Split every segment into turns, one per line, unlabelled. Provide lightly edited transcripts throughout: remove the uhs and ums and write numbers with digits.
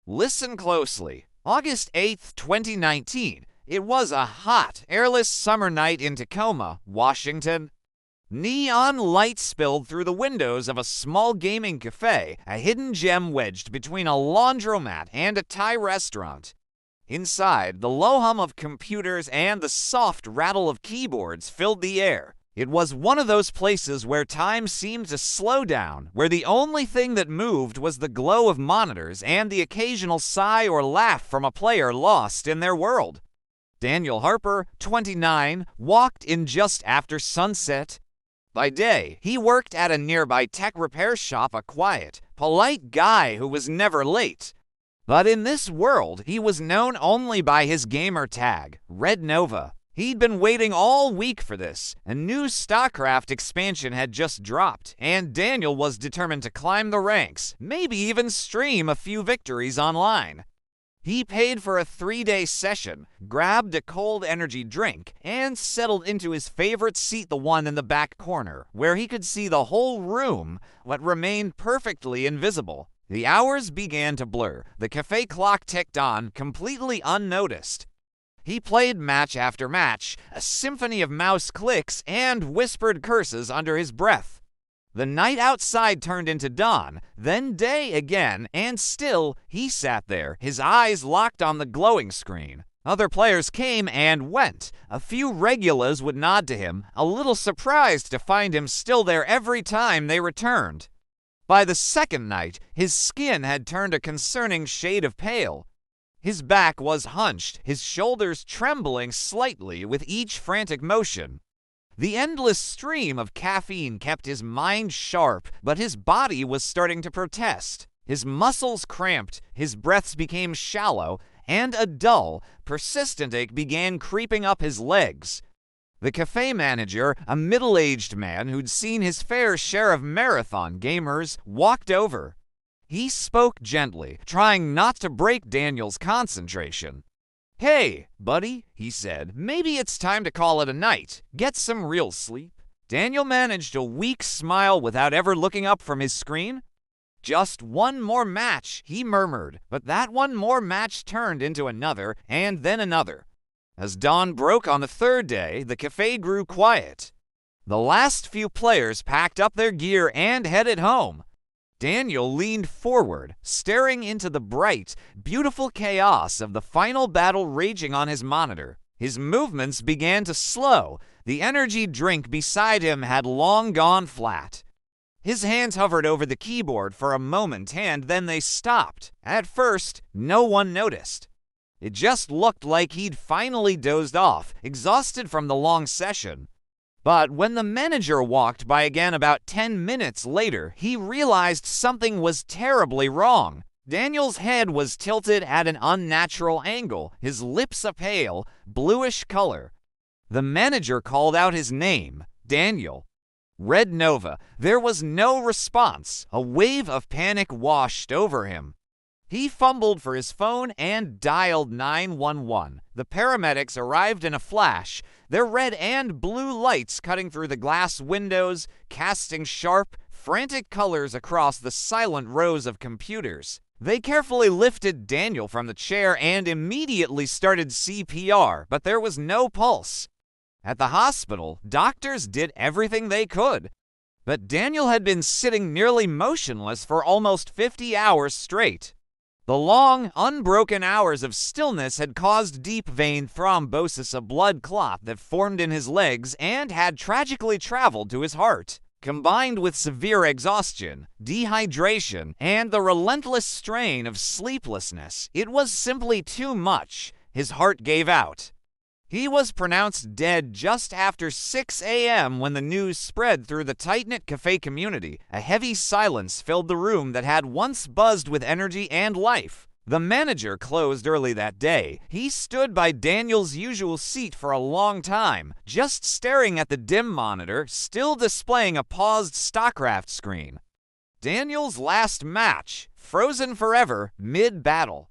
Listen closely. August 8th, 2019. It was a hot, airless summer night in Tacoma, Washington. Neon light spilled through the windows of a small gaming cafe, a hidden gem wedged between a laundromat and a Thai restaurant. Inside, the low hum of computers and the soft rattle of keyboards filled the air. It was one of those places where time seemed to slow down, where the only thing that moved was the glow of monitors and the occasional sigh or laugh from a player lost in their world. Daniel Harper, 29, walked in just after sunset. By day, he worked at a nearby tech repair shop, a quiet, polite guy who was never late. But in this world, he was known only by his gamer tag, Red Nova. He'd been waiting all week for this. A new StarCraft expansion had just dropped, and Daniel was determined to climb the ranks, maybe even stream a few victories online. He paid for a 3-day session, grabbed a cold energy drink, and settled into his favorite seat, the one in the back corner, where he could see the whole room, what remained perfectly invisible. The hours began to blur. The cafe clock ticked on, completely unnoticed. He played match after match, a symphony of mouse clicks and whispered curses under his breath. The night outside turned into dawn, then day again, and still he sat there, his eyes locked on the glowing screen. Other players came and went. A few regulars would nod to him, a little surprised to find him still there every time they returned. By the second night, his skin had turned a concerning shade of pale. His back was hunched, his shoulders trembling slightly with each frantic motion. The endless stream of caffeine kept his mind sharp, but his body was starting to protest. His muscles cramped, his breaths became shallow, and a dull, persistent ache began creeping up his legs. The cafe manager, a middle-aged man who'd seen his fair share of marathon gamers, walked over. He spoke gently, trying not to break Daniel's concentration. "Hey, buddy," he said, "maybe it's time to call it a night. Get some real sleep." Daniel managed a weak smile without ever looking up from his screen. "Just one more match," he murmured, but that one more match turned into another, and then another. As dawn broke on the third day, the cafe grew quiet. The last few players packed up their gear and headed home. Daniel leaned forward, staring into the bright, beautiful chaos of the final battle raging on his monitor. His movements began to slow. The energy drink beside him had long gone flat. His hands hovered over the keyboard for a moment, and then they stopped. At first, no one noticed. It just looked like he'd finally dozed off, exhausted from the long session. But when the manager walked by again about 10 minutes later, he realized something was terribly wrong. Daniel's head was tilted at an unnatural angle, his lips a pale, bluish color. The manager called out his name, Daniel. Red Nova. There was no response. A wave of panic washed over him. He fumbled for his phone and dialed 911. The paramedics arrived in a flash, their red and blue lights cutting through the glass windows, casting sharp, frantic colors across the silent rows of computers. They carefully lifted Daniel from the chair and immediately started CPR, but there was no pulse. At the hospital, doctors did everything they could. But Daniel had been sitting nearly motionless for almost 50 hours straight. The long, unbroken hours of stillness had caused deep vein thrombosis, a blood clot that formed in his legs and had tragically traveled to his heart. Combined with severe exhaustion, dehydration, and the relentless strain of sleeplessness, it was simply too much. His heart gave out. He was pronounced dead just after 6 a.m. when the news spread through the tight-knit cafe community. A heavy silence filled the room that had once buzzed with energy and life. The manager closed early that day. He stood by Daniel's usual seat for a long time, just staring at the dim monitor, still displaying a paused StarCraft screen. Daniel's last match, frozen forever, mid-battle.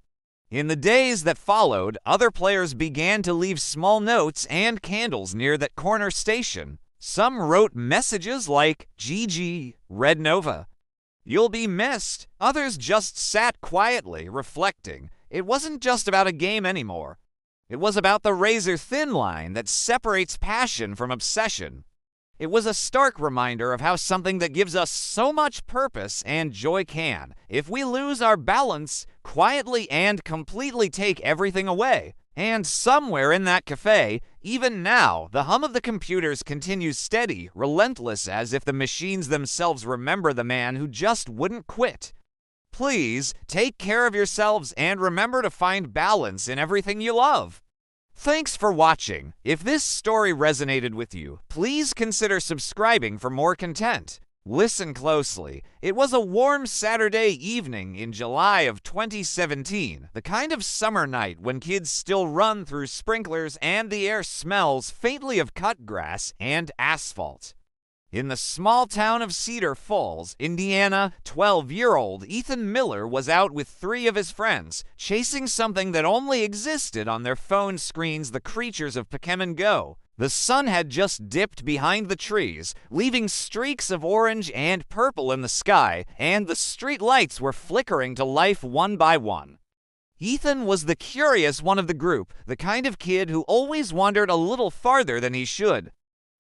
In the days that followed, other players began to leave small notes and candles near that corner station. Some wrote messages like, "GG, Red Nova." You'll be missed. Others just sat quietly, reflecting. It wasn't just about a game anymore. It was about the razor-thin line that separates passion from obsession. It was a stark reminder of how something that gives us so much purpose and joy can, if we lose our balance, quietly and completely take everything away. And somewhere in that cafe, even now, the hum of the computers continues steady, relentless, as if the machines themselves remember the man who just wouldn't quit. Please, take care of yourselves and remember to find balance in everything you love. Thanks for watching. If this story resonated with you, please consider subscribing for more content. Listen closely. It was a warm Saturday evening in July of 2017, the kind of summer night when kids still run through sprinklers and the air smells faintly of cut grass and asphalt. In the small town of Cedar Falls, Indiana, 12-year-old Ethan Miller was out with 3 of his friends, chasing something that only existed on their phone screens, the creatures of Pokémon Go. The sun had just dipped behind the trees, leaving streaks of orange and purple in the sky, and the street lights were flickering to life one by one. Ethan was the curious one of the group, the kind of kid who always wandered a little farther than he should.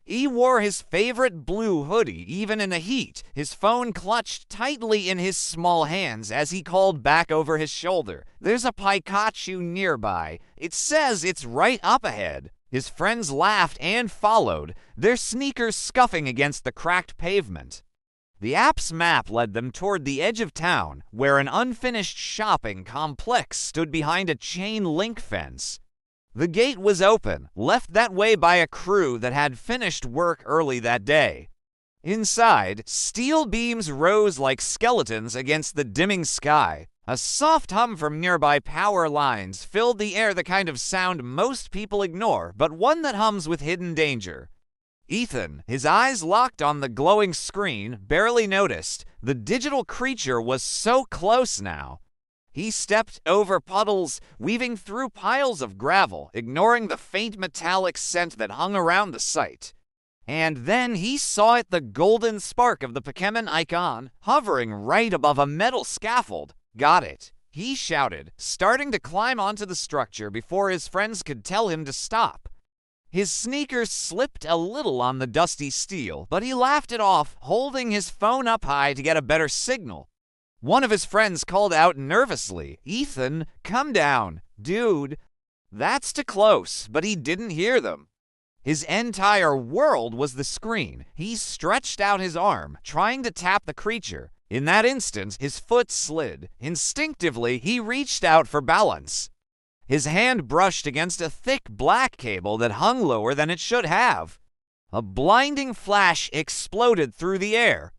He wore his favorite blue hoodie even in the heat, his phone clutched tightly in his small hands as he called back over his shoulder. "There's a Pikachu nearby. It says it's right up ahead." His friends laughed and followed, their sneakers scuffing against the cracked pavement. The app's map led them toward the edge of town, where an unfinished shopping complex stood behind a chain-link fence. The gate was open, left that way by a crew that had finished work early that day. Inside, steel beams rose like skeletons against the dimming sky. A soft hum from nearby power lines filled the air, the kind of sound most people ignore, but one that hums with hidden danger. Ethan, his eyes locked on the glowing screen, barely noticed. The digital creature was so close now. He stepped over puddles, weaving through piles of gravel, ignoring the faint metallic scent that hung around the site. And then he saw it, the golden spark of the Pokémon icon, hovering right above a metal scaffold. "Got it," he shouted, starting to climb onto the structure before his friends could tell him to stop. His sneakers slipped a little on the dusty steel, but he laughed it off, holding his phone up high to get a better signal. One of his friends called out nervously, "Ethan, come down. Dude." That's too close, but he didn't hear them. His entire world was the screen. He stretched out his arm, trying to tap the creature. In that instant, his foot slid. Instinctively, he reached out for balance. His hand brushed against a thick black cable that hung lower than it should have. A blinding flash exploded through the air.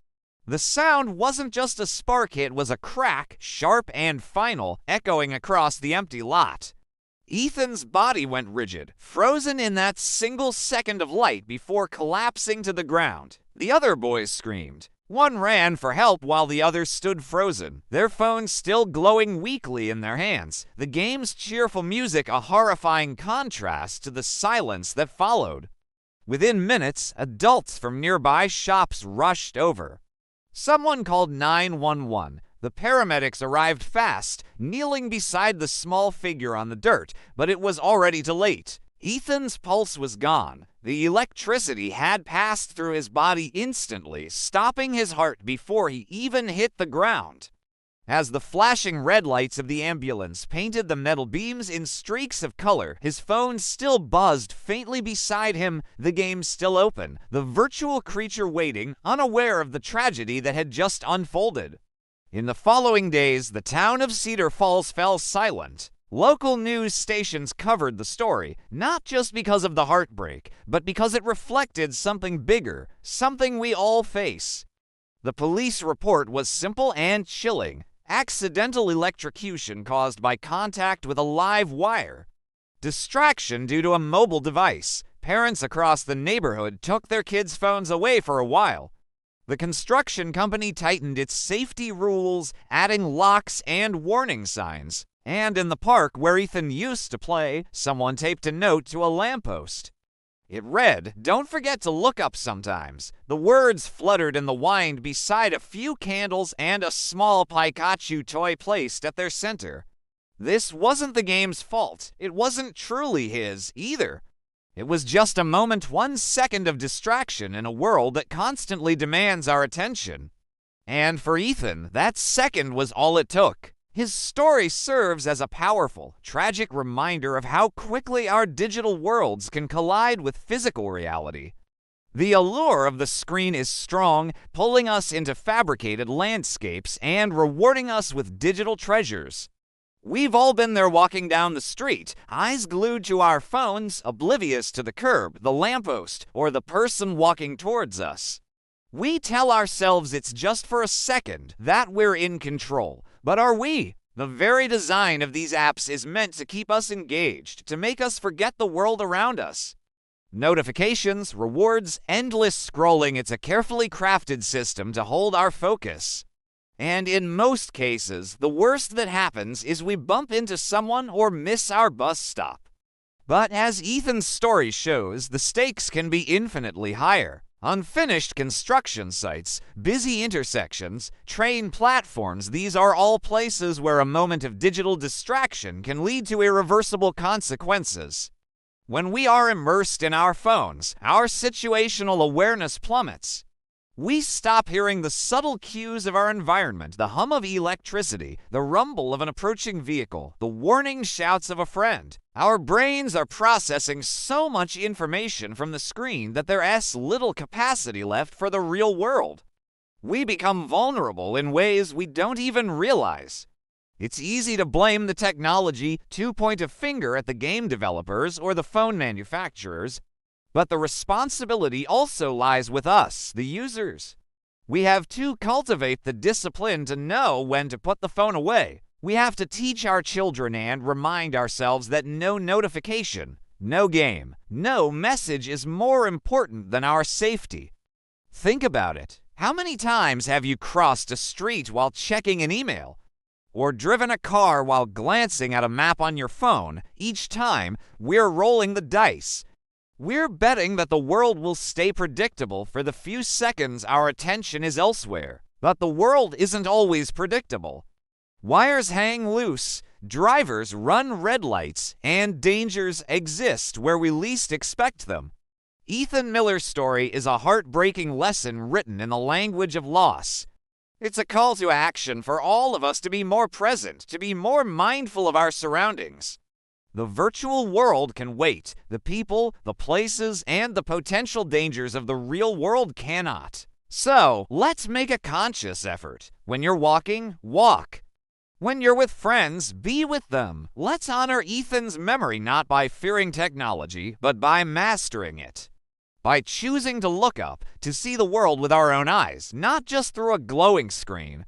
The sound wasn't just a spark hit, it was a crack, sharp and final, echoing across the empty lot. Ethan's body went rigid, frozen in that single second of light before collapsing to the ground. The other boys screamed. One ran for help while the others stood frozen, their phones still glowing weakly in their hands, the game's cheerful music a horrifying contrast to the silence that followed. Within minutes, adults from nearby shops rushed over. Someone called 911. The paramedics arrived fast, kneeling beside the small figure on the dirt, but it was already too late. Ethan's pulse was gone. The electricity had passed through his body instantly, stopping his heart before he even hit the ground. As the flashing red lights of the ambulance painted the metal beams in streaks of color, his phone still buzzed faintly beside him, the game still open, the virtual creature waiting, unaware of the tragedy that had just unfolded. In the following days, the town of Cedar Falls fell silent. Local news stations covered the story, not just because of the heartbreak, but because it reflected something bigger, something we all face. The police report was simple and chilling. Accidental electrocution caused by contact with a live wire. Distraction due to a mobile device. Parents across the neighborhood took their kids' phones away for a while. The construction company tightened its safety rules, adding locks and warning signs. And in the park where Ethan used to play, someone taped a note to a lamppost. It read, "Don't forget to look up sometimes." The words fluttered in the wind beside a few candles and a small Pikachu toy placed at their center. This wasn't the game's fault. It wasn't truly his, either. It was just a moment, 1 second of distraction in a world that constantly demands our attention. And for Ethan, that second was all it took. His story serves as a powerful, tragic reminder of how quickly our digital worlds can collide with physical reality. The allure of the screen is strong, pulling us into fabricated landscapes and rewarding us with digital treasures. We've all been there walking down the street, eyes glued to our phones, oblivious to the curb, the lamppost, or the person walking towards us. We tell ourselves it's just for a second, that we're in control. But are we? The very design of these apps is meant to keep us engaged, to make us forget the world around us. Notifications, rewards, endless scrolling, it's a carefully crafted system to hold our focus. And in most cases, the worst that happens is we bump into someone or miss our bus stop. But as Ethan's story shows, the stakes can be infinitely higher. Unfinished construction sites, busy intersections, train platforms, these are all places where a moment of digital distraction can lead to irreversible consequences. When we are immersed in our phones, our situational awareness plummets. We stop hearing the subtle cues of our environment, the hum of electricity, the rumble of an approaching vehicle, the warning shouts of a friend. Our brains are processing so much information from the screen that there's little capacity left for the real world. We become vulnerable in ways we don't even realize. It's easy to blame the technology, to point a finger at the game developers or the phone manufacturers, but the responsibility also lies with us, the users. We have to cultivate the discipline to know when to put the phone away. We have to teach our children and remind ourselves that no notification, no game, no message is more important than our safety. Think about it. How many times have you crossed a street while checking an email? Or driven a car while glancing at a map on your phone? Each time, we're rolling the dice. We're betting that the world will stay predictable for the few seconds our attention is elsewhere. But the world isn't always predictable. Wires hang loose, drivers run red lights, and dangers exist where we least expect them. Ethan Miller's story is a heartbreaking lesson written in the language of loss. It's a call to action for all of us to be more present, to be more mindful of our surroundings. The virtual world can wait. The people, the places, and the potential dangers of the real world cannot. So, let's make a conscious effort. When you're walking, walk. When you're with friends, be with them. Let's honor Ethan's memory not by fearing technology, but by mastering it. By choosing to look up, to see the world with our own eyes, not just through a glowing screen.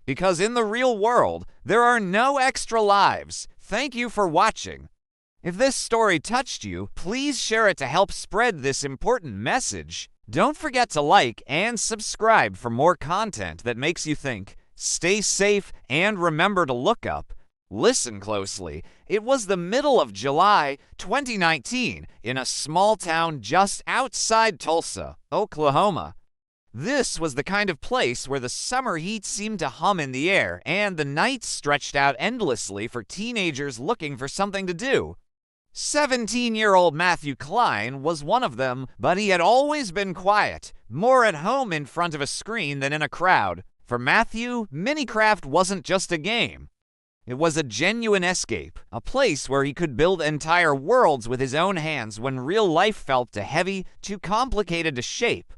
Because in the real world, there are no extra lives. Thank you for watching. If this story touched you, please share it to help spread this important message. Don't forget to like and subscribe for more content that makes you think. Stay safe and remember to look up. Listen closely. It was the middle of July 2019 in a small town just outside Tulsa, Oklahoma. This was the kind of place where the summer heat seemed to hum in the air and the nights stretched out endlessly for teenagers looking for something to do. 17-year-old Matthew Klein was one of them, but he had always been quiet, more at home in front of a screen than in a crowd. For Matthew, Minecraft wasn't just a game. It was a genuine escape, a place where he could build entire worlds with his own hands when real life felt too heavy, too complicated to shape.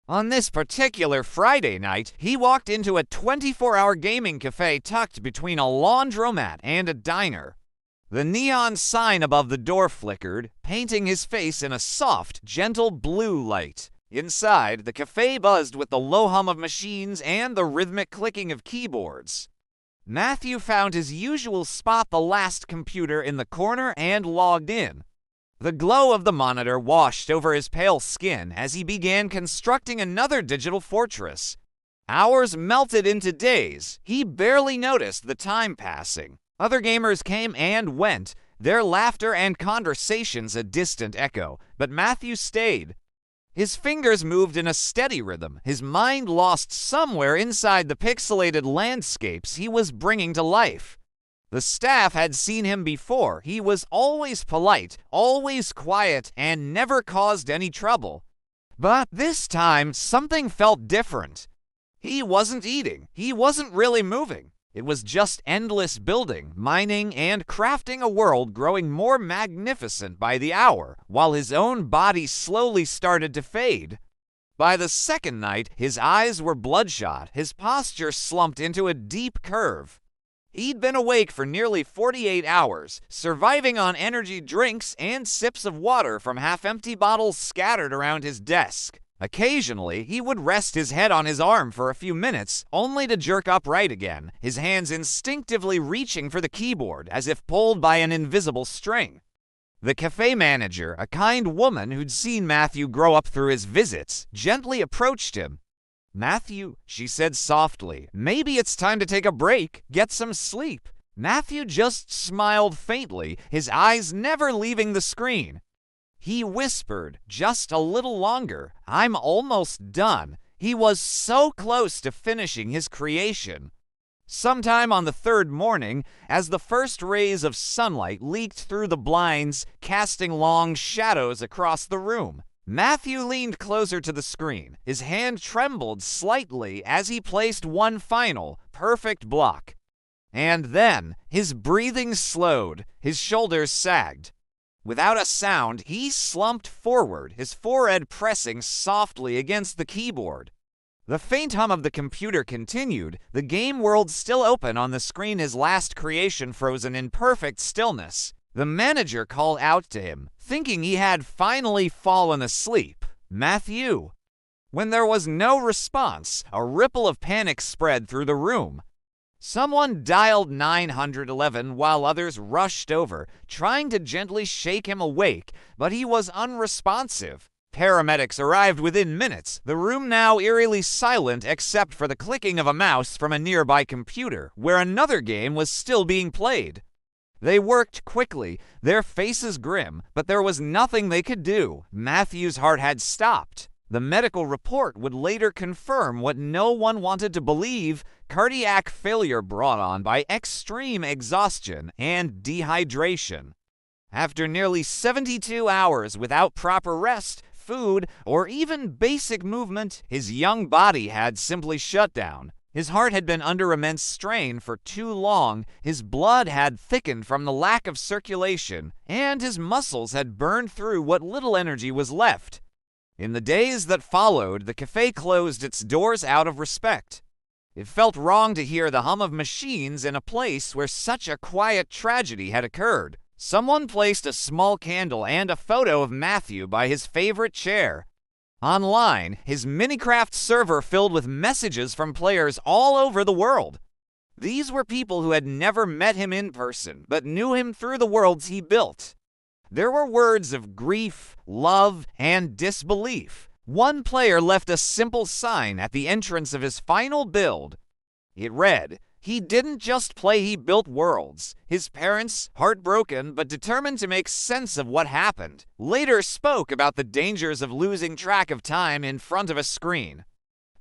On this particular Friday night, he walked into a 24-hour gaming cafe tucked between a laundromat and a diner. The neon sign above the door flickered, painting his face in a soft, gentle blue light. Inside, the cafe buzzed with the low hum of machines and the rhythmic clicking of keyboards. Matthew found his usual spot, the last computer in the corner, and logged in. The glow of the monitor washed over his pale skin as he began constructing another digital fortress. Hours melted into days. He barely noticed the time passing. Other gamers came and went. their laughter and conversations a distant echo, but Matthew stayed. His fingers moved in a steady rhythm, his mind lost somewhere inside the pixelated landscapes he was bringing to life. The staff had seen him before. He was always polite, always quiet, and never caused any trouble. But this time, something felt different. He wasn't eating. He wasn't really moving. It was just endless building, mining, and crafting a world growing more magnificent by the hour, while his own body slowly started to fade. By the second night, his eyes were bloodshot, his posture slumped into a deep curve. He'd been awake for nearly 48 hours, surviving on energy drinks and sips of water from half-empty bottles scattered around his desk. Occasionally, he would rest his head on his arm for a few minutes, only to jerk upright again, his hands instinctively reaching for the keyboard as if pulled by an invisible string. The cafe manager, a kind woman who'd seen Matthew grow up through his visits, gently approached him. "Matthew," she said softly, "maybe it's time to take a break, get some sleep." Matthew just smiled faintly, his eyes never leaving the screen. He whispered, "Just a little longer. I'm almost done." He was so close to finishing his creation. Sometime on the third morning, as the first rays of sunlight leaked through the blinds, casting long shadows across the room, Matthew leaned closer to the screen. His hand trembled slightly as he placed one final, perfect block. And then, his breathing slowed, his shoulders sagged. Without a sound, he slumped forward, his forehead pressing softly against the keyboard. The faint hum of the computer continued, the game world still open on the screen, his last creation frozen in perfect stillness. The manager called out to him, thinking he had finally fallen asleep. "Matthew." When there was no response, a ripple of panic spread through the room. Someone dialed 911 while others rushed over, trying to gently shake him awake, but he was unresponsive. Paramedics arrived within minutes, the room now eerily silent except for the clicking of a mouse from a nearby computer, where another game was still being played. They worked quickly, their faces grim, but there was nothing they could do. Matthew's heart had stopped. The medical report would later confirm what no one wanted to believe: cardiac failure brought on by extreme exhaustion and dehydration. After nearly 72 hours without proper rest, food, or even basic movement, his young body had simply shut down. His heart had been under immense strain for too long, his blood had thickened from the lack of circulation, and his muscles had burned through what little energy was left. In the days that followed, the cafe closed its doors out of respect. It felt wrong to hear the hum of machines in a place where such a quiet tragedy had occurred. Someone placed a small candle and a photo of Matthew by his favorite chair. Online, his Minecraft server filled with messages from players all over the world. These were people who had never met him in person, but knew him through the worlds he built. There were words of grief, love, and disbelief. One player left a simple sign at the entrance of his final build. It read, "He didn't just play, he built worlds." His parents, heartbroken but determined to make sense of what happened, later spoke about the dangers of losing track of time in front of a screen.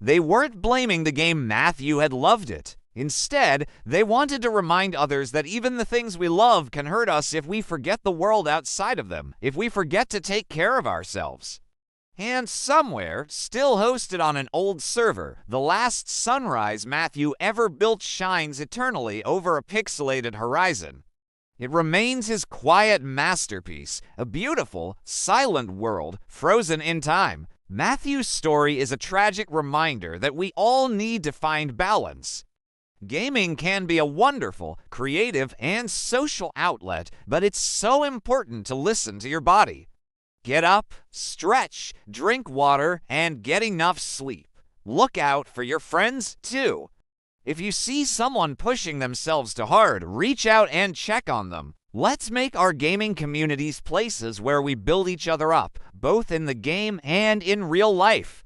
They weren't blaming the game. Matthew had loved it. Instead, they wanted to remind others that even the things we love can hurt us if we forget the world outside of them, if we forget to take care of ourselves. And somewhere, still hosted on an old server, the last sunrise Matthew ever built shines eternally over a pixelated horizon. It remains his quiet masterpiece, a beautiful, silent world frozen in time. Matthew's story is a tragic reminder that we all need to find balance. Gaming can be a wonderful, creative, and social outlet, but it's so important to listen to your body. Get up, stretch, drink water, and get enough sleep. Look out for your friends, too. If you see someone pushing themselves too hard, reach out and check on them. Let's make our gaming communities places where we build each other up, both in the game and in real life.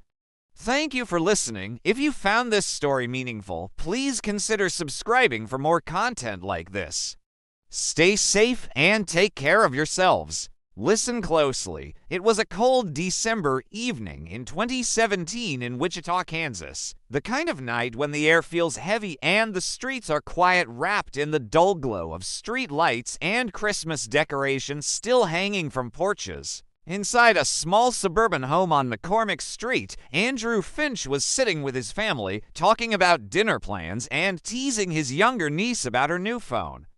Thank you for listening. If you found this story meaningful, please consider subscribing for more content like this. Stay safe and take care of yourselves. Listen closely. It was a cold December evening in 2017 in Wichita, Kansas. The kind of night when the air feels heavy and the streets are quiet, wrapped in the dull glow of street lights and Christmas decorations still hanging from porches. Inside a small suburban home on McCormick Street, Andrew Finch was sitting with his family, talking about dinner plans and teasing his younger niece about her new phone.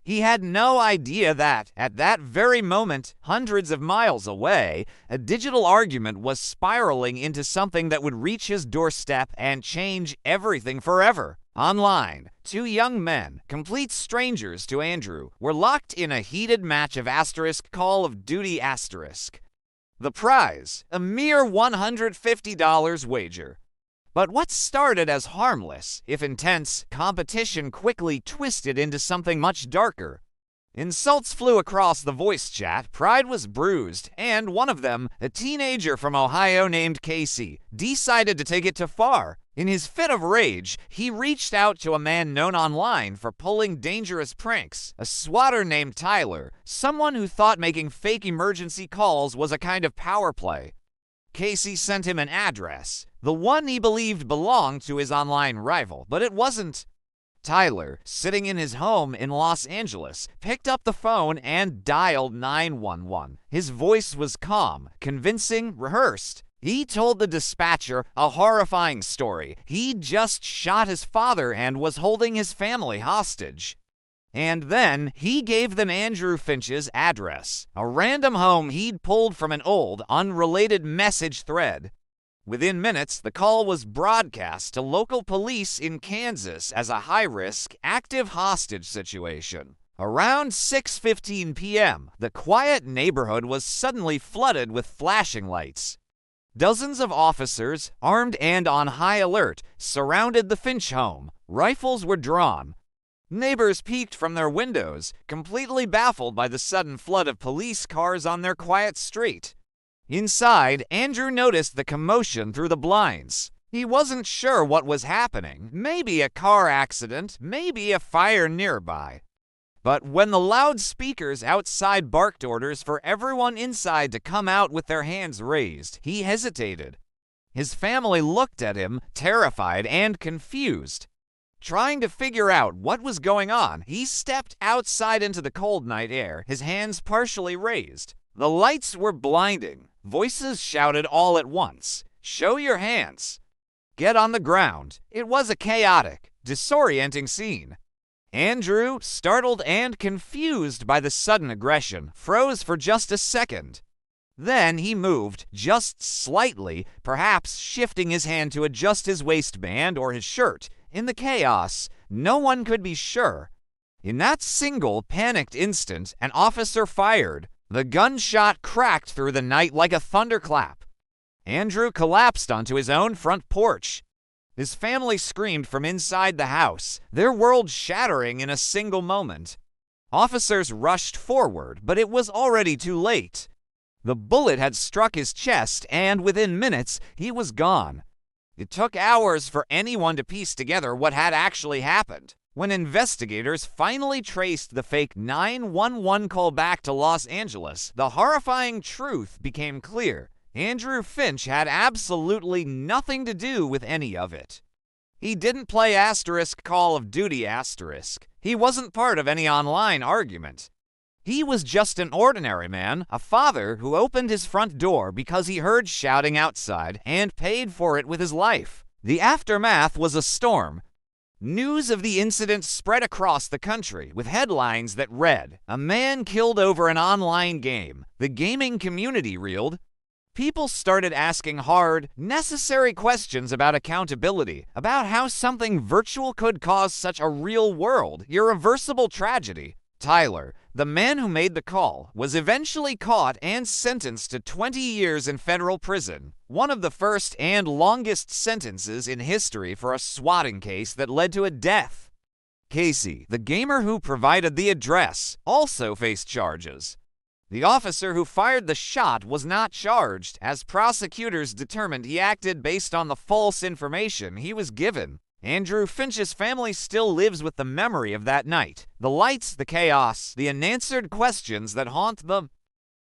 He had no idea that, at that very moment, hundreds of miles away, a digital argument was spiraling into something that would reach his doorstep and change everything forever. Online, two young men, complete strangers to Andrew, were locked in a heated match of Call of Duty *. The prize, a mere $150 wager. But what started as harmless, if intense, competition quickly twisted into something much darker. Insults flew across the voice chat, pride was bruised, and one of them, a teenager from Ohio named Casey, decided to take it too far. In his fit of rage, he reached out to a man known online for pulling dangerous pranks, a swatter named Tyler, someone who thought making fake emergency calls was a kind of power play. Casey sent him an address, the one he believed belonged to his online rival, but it wasn't. Tyler, sitting in his home in Los Angeles, picked up the phone and dialed 911. His voice was calm, convincing, rehearsed. He told the dispatcher a horrifying story. He'd just shot his father and was holding his family hostage. And then he gave them Andrew Finch's address, a random home he'd pulled from an old, unrelated message thread. Within minutes, the call was broadcast to local police in Kansas as a high-risk, active hostage situation. Around 6:15 p.m., the quiet neighborhood was suddenly flooded with flashing lights. Dozens of officers, armed and on high alert, surrounded the Finch home. Rifles were drawn. Neighbors peeked from their windows, completely baffled by the sudden flood of police cars on their quiet street. Inside, Andrew noticed the commotion through the blinds. He wasn't sure what was happening. Maybe a car accident, maybe a fire nearby. But when the loudspeakers outside barked orders for everyone inside to come out with their hands raised, he hesitated. His family looked at him, terrified and confused. Trying to figure out what was going on, he stepped outside into the cold night air, his hands partially raised. The lights were blinding. Voices shouted all at once, "Show your hands! Get on the ground!" It was a chaotic, disorienting scene. Andrew, startled and confused by the sudden aggression, froze for just a second. Then he moved, just slightly, perhaps shifting his hand to adjust his waistband or his shirt. In the chaos, no one could be sure. In that single, panicked instant, an officer fired. The gunshot cracked through the night like a thunderclap. Andrew collapsed onto his own front porch. His family screamed from inside the house, their world shattering in a single moment. Officers rushed forward, but it was already too late. The bullet had struck his chest, and within minutes, he was gone. It took hours for anyone to piece together what had actually happened. When investigators finally traced the fake 911 call back to Los Angeles, the horrifying truth became clear. Andrew Finch had absolutely nothing to do with any of it. He didn't play Call of Duty *. He wasn't part of any online argument. He was just an ordinary man, a father who opened his front door because he heard shouting outside and paid for it with his life. The aftermath was a storm. News of the incident spread across the country with headlines that read, "A man killed over an online game. The gaming community reeled." People started asking hard, necessary questions about accountability, about how something virtual could cause such a real-world, irreversible tragedy. Tyler, the man who made the call, was eventually caught and sentenced to 20 years in federal prison, one of the first and longest sentences in history for a swatting case that led to a death. Casey, the gamer who provided the address, also faced charges. The officer who fired the shot was not charged, as prosecutors determined he acted based on the false information he was given. Andrew Finch's family still lives with the memory of that night, the lights, the chaos, the unanswered questions that haunt them.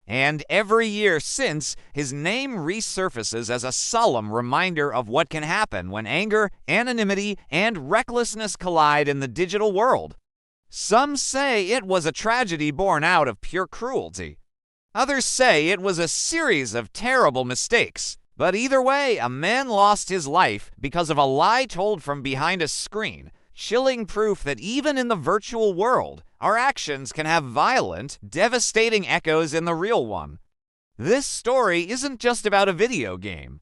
And every year since, his name resurfaces as a solemn reminder of what can happen when anger, anonymity, and recklessness collide in the digital world. Some say it was a tragedy born out of pure cruelty. Others say it was a series of terrible mistakes. But either way, a man lost his life because of a lie told from behind a screen, chilling proof that even in the virtual world, our actions can have violent, devastating echoes in the real one. This story isn't just about a video game.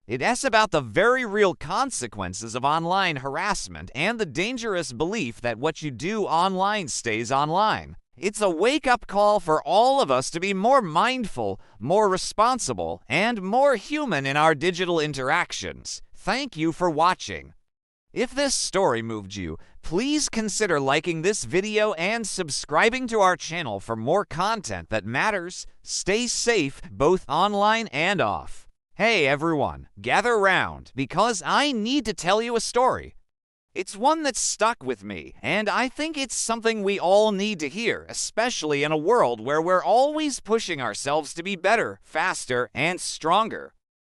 It's about the very real consequences of online harassment and the dangerous belief that what you do online stays online. It's a wake-up call for all of us to be more mindful, more responsible, and more human in our digital interactions. Thank you for watching. If this story moved you, please consider liking this video and subscribing to our channel for more content that matters. Stay safe, both online and off. Hey everyone, gather round, because I need to tell you a story. It's one that's stuck with me, and I think it's something we all need to hear, especially in a world where we're always pushing ourselves to be better, faster, and stronger.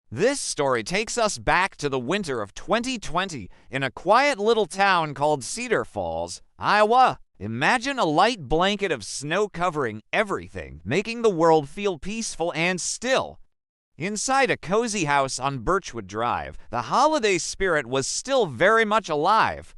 This story takes us back to the winter of 2020 in a quiet little town called Cedar Falls, Iowa. Imagine a light blanket of snow covering everything, making the world feel peaceful and still. Inside a cozy house on Birchwood Drive, the holiday spirit was still very much alive.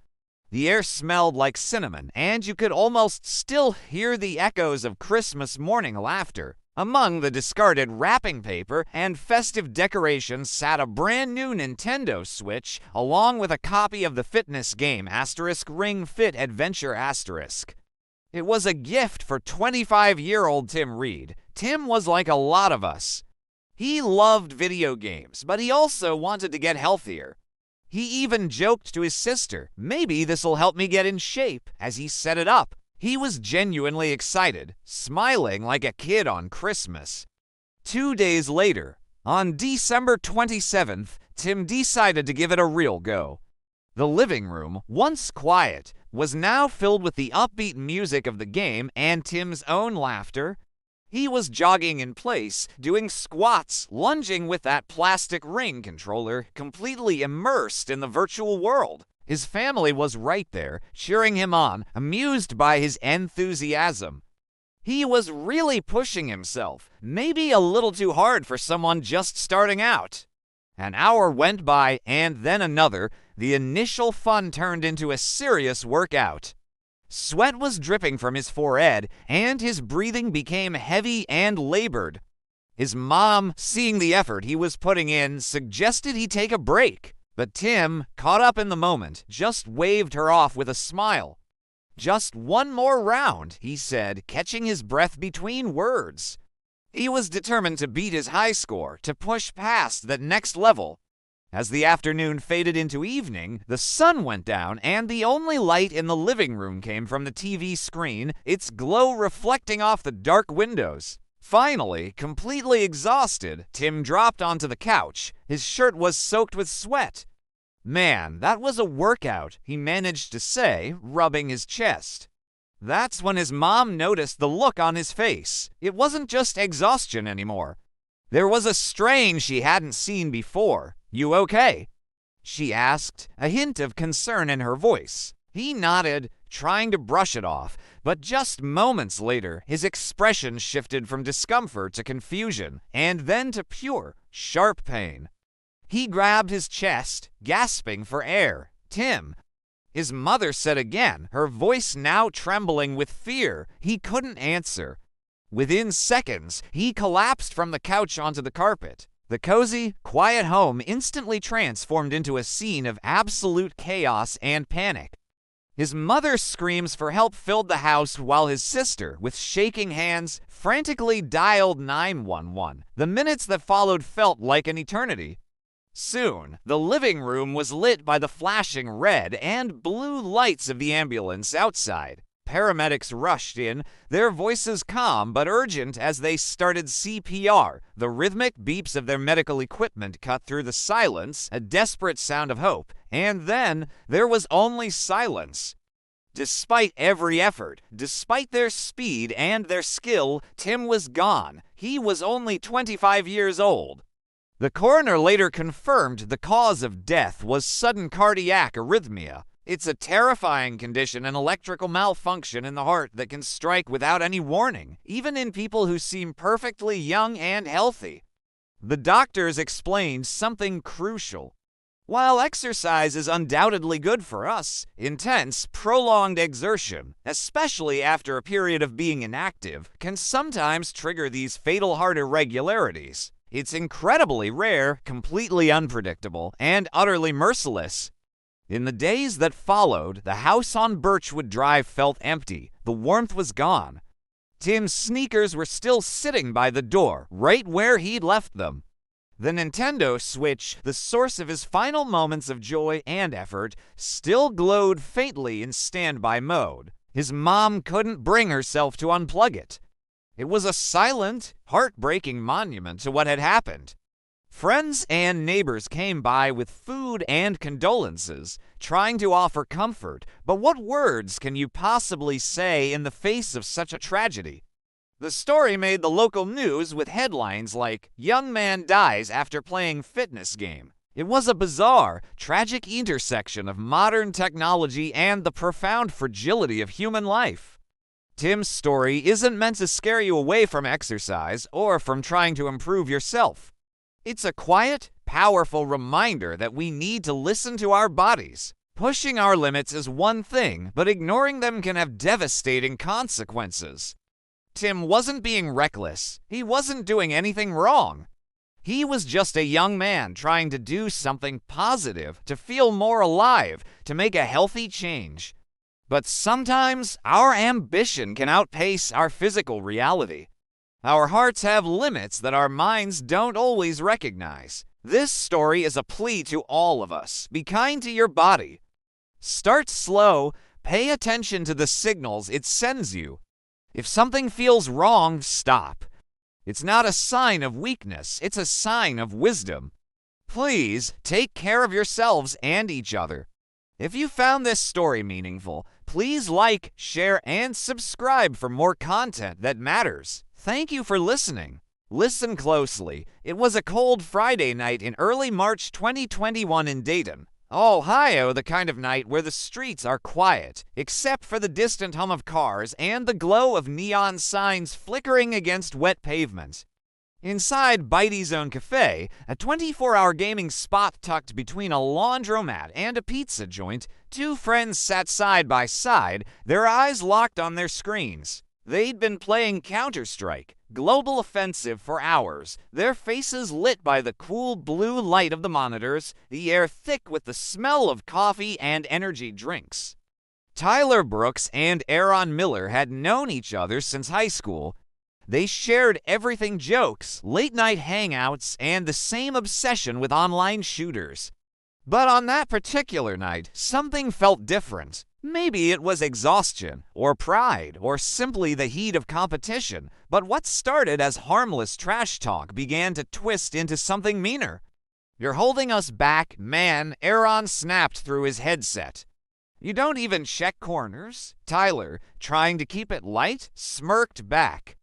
The air smelled like cinnamon, and you could almost still hear the echoes of Christmas morning laughter. Among the discarded wrapping paper and festive decorations sat a brand new Nintendo Switch, along with a copy of the fitness game *Ring Fit Adventure*. It was a gift for 25-year-old Tim Reed. Tim was like a lot of us. He loved video games, but he also wanted to get healthier. He even joked to his sister, "Maybe this'll help me get in shape," as he set it up. He was genuinely excited, smiling like a kid on Christmas. 2 days later, on December 27th, Tim decided to give it a real go. The living room, once quiet, was now filled with the upbeat music of the game and Tim's own laughter. He was jogging in place, doing squats, lunging with that plastic ring controller, completely immersed in the virtual world. His family was right there, cheering him on, amused by his enthusiasm. He was really pushing himself, maybe a little too hard for someone just starting out. An hour went by, and then another. The initial fun turned into a serious workout. Sweat was dripping from his forehead, and his breathing became heavy and labored. His mom, seeing the effort he was putting in, suggested he take a break. But Tim, caught up in the moment, just waved her off with a smile. "Just one more round," he said, catching his breath between words. He was determined to beat his high score, to push past that next level. As the afternoon faded into evening, the sun went down, and the only light in the living room came from the TV screen, its glow reflecting off the dark windows. Finally, completely exhausted, Tim dropped onto the couch. His shirt was soaked with sweat. "Man, that was a workout," he managed to say, rubbing his chest. That's when his mom noticed the look on his face. It wasn't just exhaustion anymore. There was a strain she hadn't seen before. "You okay?" she asked, a hint of concern in her voice. He nodded, trying to brush it off, but just moments later, his expression shifted from discomfort to confusion, and then to pure, sharp pain. He grabbed his chest, gasping for air. "Tim," his mother said again, her voice now trembling with fear. He couldn't answer. Within seconds, he collapsed from the couch onto the carpet. The cozy, quiet home instantly transformed into a scene of absolute chaos and panic. His mother's screams for help filled the house while his sister, with shaking hands, frantically dialed 911. The minutes that followed felt like an eternity. Soon, the living room was lit by the flashing red and blue lights of the ambulance outside. Paramedics rushed in, their voices calm but urgent as they started CPR. The rhythmic beeps of their medical equipment cut through the silence, a desperate sound of hope, and then there was only silence. Despite every effort, despite their speed and their skill, Tim was gone. He was only 25 years old. The coroner later confirmed the cause of death was sudden cardiac arrhythmia. It's a terrifying condition, an electrical malfunction in the heart that can strike without any warning, even in people who seem perfectly young and healthy. The doctors explained something crucial. While exercise is undoubtedly good for us, intense, prolonged exertion, especially after a period of being inactive, can sometimes trigger these fatal heart irregularities. It's incredibly rare, completely unpredictable, and utterly merciless. In the days that followed, the house on Birchwood Drive felt empty. The warmth was gone. Tim's sneakers were still sitting by the door, right where he'd left them. The Nintendo Switch, the source of his final moments of joy and effort, still glowed faintly in standby mode. His mom couldn't bring herself to unplug it. It was a silent, heartbreaking monument to what had happened. Friends and neighbors came by with food and condolences, trying to offer comfort, but what words can you possibly say in the face of such a tragedy? The story made the local news with headlines like, "Young man dies after playing fitness game." It was a bizarre, tragic intersection of modern technology and the profound fragility of human life. Tim's story isn't meant to scare you away from exercise or from trying to improve yourself. It's a quiet, powerful reminder that we need to listen to our bodies. Pushing our limits is one thing, but ignoring them can have devastating consequences. Tim wasn't being reckless. He wasn't doing anything wrong. He was just a young man trying to do something positive, to feel more alive, to make a healthy change. But sometimes our ambition can outpace our physical reality. Our hearts have limits that our minds don't always recognize. This story is a plea to all of us. Be kind to your body. Start slow. Pay attention to the signals it sends you. If something feels wrong, stop. It's not a sign of weakness, it's a sign of wisdom. Please take care of yourselves and each other. If you found this story meaningful, please like, share, and subscribe for more content that matters. Thank you for listening. Listen closely. It was a cold Friday night in early March 2021 in Dayton, Ohio, the kind of night where the streets are quiet, except for the distant hum of cars and the glow of neon signs flickering against wet pavement. Inside Bitey Zone Cafe, a 24-hour gaming spot tucked between a laundromat and a pizza joint, two friends sat side by side, their eyes locked on their screens. They'd been playing Counter-Strike, Global Offensive, for hours, their faces lit by the cool blue light of the monitors, the air thick with the smell of coffee and energy drinks. Tyler Brooks and Aaron Miller had known each other since high school. They shared everything: jokes, late-night hangouts, and the same obsession with online shooters. But on that particular night, something felt different. Maybe it was exhaustion, or pride, or simply the heat of competition, but what started as harmless trash talk began to twist into something meaner. "You're holding us back, man," Aaron snapped through his headset. "You don't even check corners." Tyler, trying to keep it light, smirked back.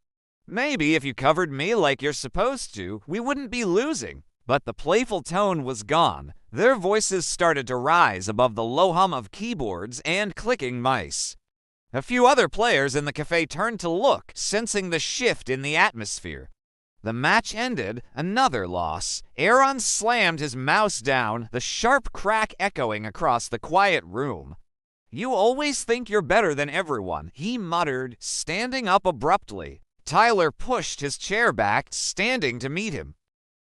"Maybe if you covered me like you're supposed to, we wouldn't be losing." But the playful tone was gone. Their voices started to rise above the low hum of keyboards and clicking mice. A few other players in the cafe turned to look, sensing the shift in the atmosphere. The match ended, another loss. Aaron slammed his mouse down, the sharp crack echoing across the quiet room. "You always think you're better than everyone," he muttered, standing up abruptly. Tyler pushed his chair back, standing to meet him.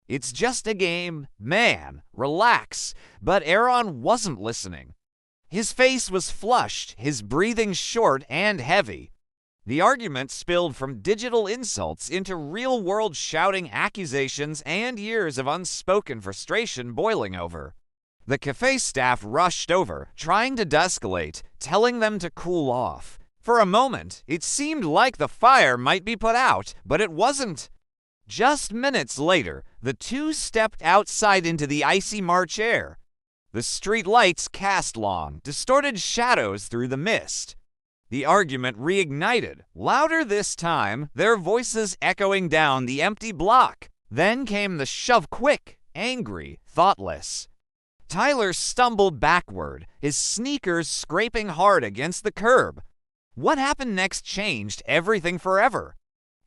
"It's just a game. Man, relax." But Aaron wasn't listening. His face was flushed, his breathing short and heavy. The argument spilled from digital insults into real-world shouting, accusations, and years of unspoken frustration boiling over. The cafe staff rushed over, trying to de-escalate, telling them to cool off. For a moment, it seemed like the fire might be put out, but it wasn't. Just minutes later, the two stepped outside into the icy March air. The street lights cast long, distorted shadows through the mist. The argument reignited, louder this time, their voices echoing down the empty block. Then came the shove, quick, angry, thoughtless. Tyler stumbled backward, his sneakers scraping hard against the curb. What happened next changed everything forever.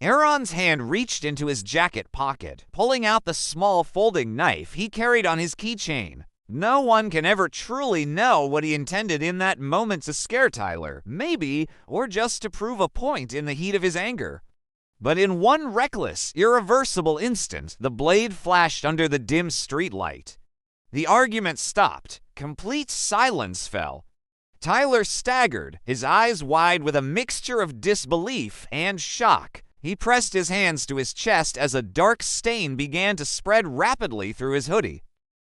Aaron's hand reached into his jacket pocket, pulling out the small folding knife he carried on his keychain. No one can ever truly know what he intended in that moment to scare Tyler, maybe, or just to prove a point in the heat of his anger. But in one reckless, irreversible instant, the blade flashed under the dim streetlight. The argument stopped. Complete silence fell. Tyler staggered, his eyes wide with a mixture of disbelief and shock. He pressed his hands to his chest as a dark stain began to spread rapidly through his hoodie.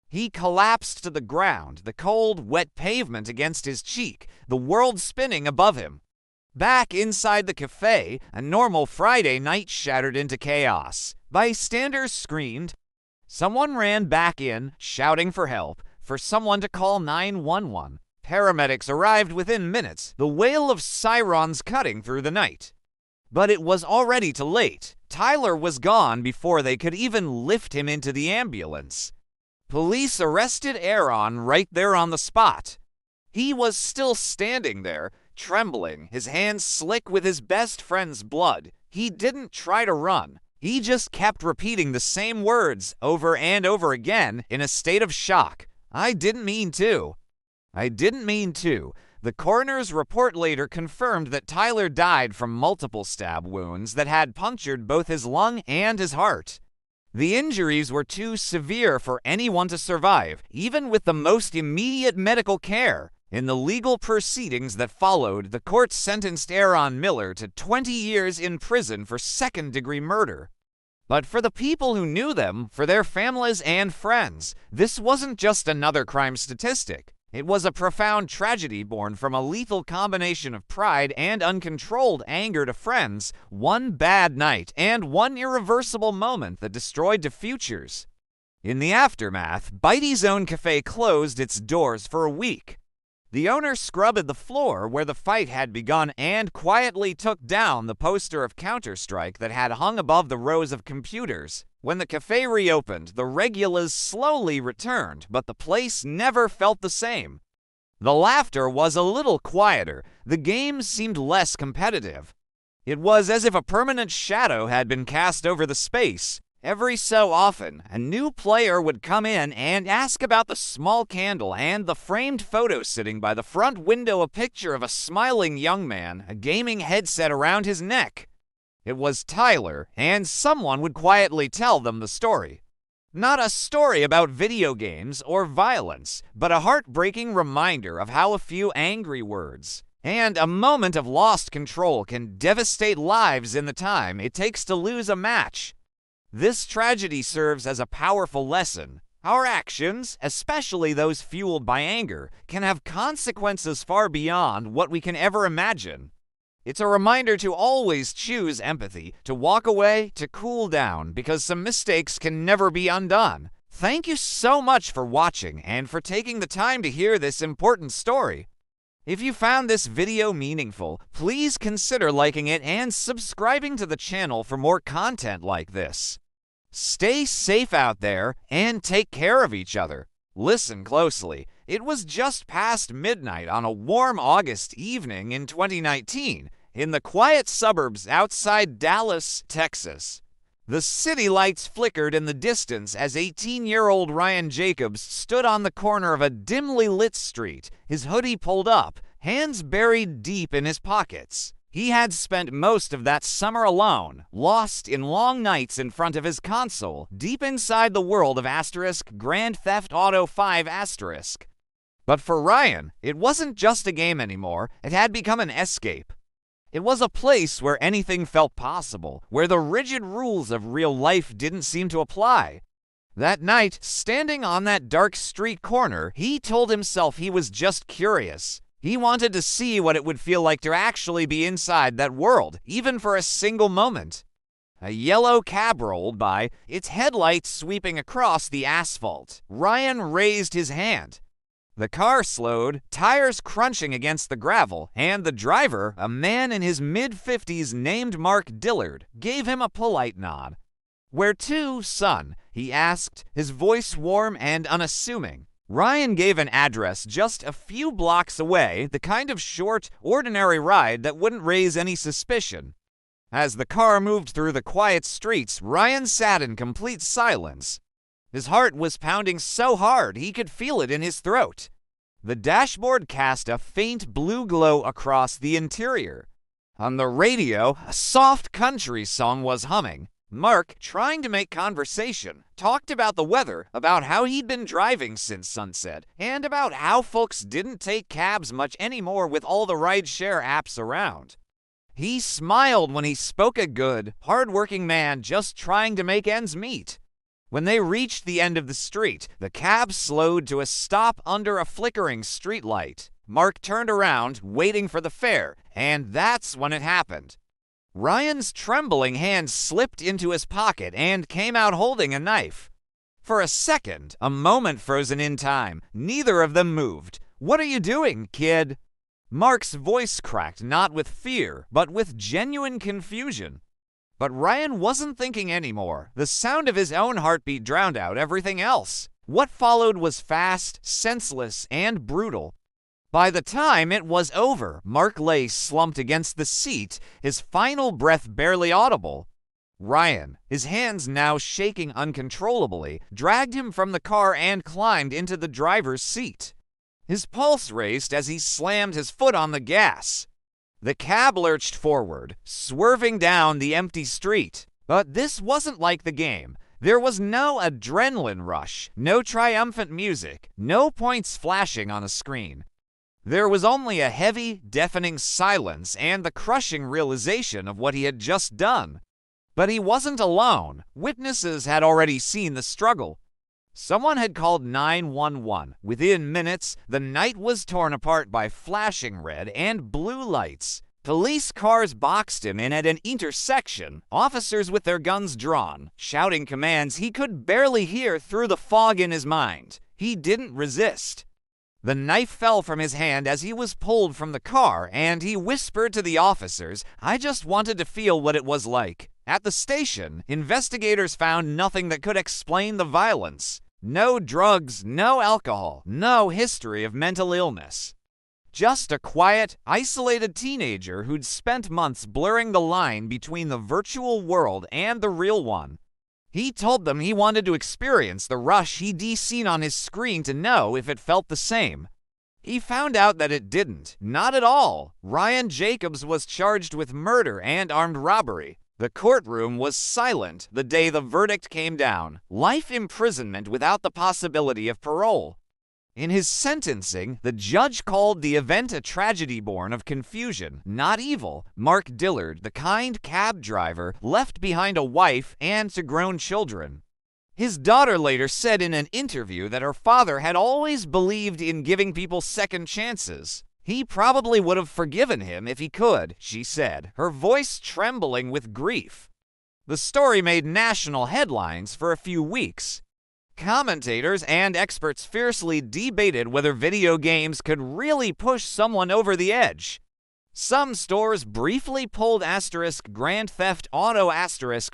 He collapsed to the ground, the cold, wet pavement against his cheek, the world spinning above him. Back inside the cafe, a normal Friday night shattered into chaos. Bystanders screamed. Someone ran back in, shouting for help, for someone to call 911. Paramedics arrived within minutes, the wail of sirens cutting through the night. But it was already too late. Tyler was gone before they could even lift him into the ambulance. Police arrested Aaron right there on the spot. He was still standing there, trembling, his hands slick with his best friend's blood. He didn't try to run. He just kept repeating the same words over and over again in a state of shock. I didn't mean to. I didn't mean to. The coroner's report later confirmed that Tyler died from multiple stab wounds that had punctured both his lung and his heart. The injuries were too severe for anyone to survive, even with the most immediate medical care. In the legal proceedings that followed, the court sentenced Aaron Miller to 20 years in prison for second-degree murder. But for the people who knew them, for their families and friends, this wasn't just another crime statistic. It was a profound tragedy born from a lethal combination of pride and uncontrolled anger to friends, one bad night, and one irreversible moment that destroyed the futures. In the aftermath, Bitey's own cafe closed its doors for a week. The owner scrubbed the floor where the fight had begun and quietly took down the poster of Counter-Strike that had hung above the rows of computers. When the cafe reopened, the regulars slowly returned, but the place never felt the same. The laughter was a little quieter, the games seemed less competitive. It was as if a permanent shadow had been cast over the space. Every so often, a new player would come in and ask about the small candle and the framed photo sitting by the front window, a picture of a smiling young man, a gaming headset around his neck. It was Tyler, and someone would quietly tell them the story. Not a story about video games or violence, but a heartbreaking reminder of how a few angry words and a moment of lost control can devastate lives in the time it takes to lose a match. This tragedy serves as a powerful lesson. Our actions, especially those fueled by anger, can have consequences far beyond what we can ever imagine. It's a reminder to always choose empathy, to walk away, to cool down, because some mistakes can never be undone. Thank you so much for watching and for taking the time to hear this important story. If you found this video meaningful, please consider liking it and subscribing to the channel for more content like this. Stay safe out there and take care of each other. Listen closely. It was just past midnight on a warm August evening in 2019 in the quiet suburbs outside Dallas, Texas. The city lights flickered in the distance as 18-year-old Ryan Jacobs stood on the corner of a dimly lit street, his hoodie pulled up, hands buried deep in his pockets. He had spent most of that summer alone, lost in long nights in front of his console, deep inside the world of Grand Theft Auto 5 *. But for Ryan, it wasn't just a game anymore, it had become an escape. It was a place where anything felt possible, where the rigid rules of real life didn't seem to apply. That night, standing on that dark street corner, he told himself he was just curious. He wanted to see what it would feel like to actually be inside that world, even for a single moment. A yellow cab rolled by, its headlights sweeping across the asphalt. Ryan raised his hand. The car slowed, tires crunching against the gravel, and the driver, a man in his mid-50s named Mark Dillard, gave him a polite nod. "Where to, son?" he asked, his voice warm and unassuming. Ryan gave an address just a few blocks away, the kind of short, ordinary ride that wouldn't raise any suspicion. As the car moved through the quiet streets, Ryan sat in complete silence. His heart was pounding so hard he could feel it in his throat. The dashboard cast a faint blue glow across the interior. On the radio, a soft country song was humming. Mark, trying to make conversation, talked about the weather, about how he'd been driving since sunset, and about how folks didn't take cabs much anymore with all the rideshare apps around. He smiled when he spoke, a good, hard-working man just trying to make ends meet. When they reached the end of the street, the cab slowed to a stop under a flickering streetlight. Mark turned around, waiting for the fare, and that's when it happened. Ryan's trembling hand slipped into his pocket and came out holding a knife. For a second, a moment frozen in time, neither of them moved. "What are you doing, kid?" Mark's voice cracked, not with fear, but with genuine confusion. But Ryan wasn't thinking anymore. The sound of his own heartbeat drowned out everything else. What followed was fast, senseless, and brutal. By the time it was over, Mark lay slumped against the seat, his final breath barely audible. Ryan, his hands now shaking uncontrollably, dragged him from the car and climbed into the driver's seat. His pulse raced as he slammed his foot on the gas. The cab lurched forward, swerving down the empty street. But this wasn't like the game. There was no adrenaline rush, no triumphant music, no points flashing on a screen. There was only a heavy, deafening silence and the crushing realization of what he had just done. But he wasn't alone. Witnesses had already seen the struggle. Someone had called 911. Within minutes, the night was torn apart by flashing red and blue lights. Police cars boxed him in at an intersection, officers with their guns drawn, shouting commands he could barely hear through the fog in his mind. He didn't resist. The knife fell from his hand as he was pulled from the car, and he whispered to the officers, "I just wanted to feel what it was like." At the station, investigators found nothing that could explain the violence. No drugs, no alcohol, no history of mental illness. Just a quiet, isolated teenager who'd spent months blurring the line between the virtual world and the real one. He told them he wanted to experience the rush he'd seen on his screen to know if it felt the same. He found out that it didn't. Not at all. Ryan Jacobs was charged with murder and armed robbery. The courtroom was silent the day the verdict came down. Life imprisonment without the possibility of parole. In his sentencing, the judge called the event a tragedy born of confusion, not evil. Mark Dillard, the kind cab driver, left behind a wife and 2 grown children. His daughter later said in an interview that her father had always believed in giving people second chances. He probably would have forgiven him if he could, she said, her voice trembling with grief. The story made national headlines for a few weeks. Commentators and experts fiercely debated whether video games could really push someone over the edge. Some stores briefly pulled Grand Theft Auto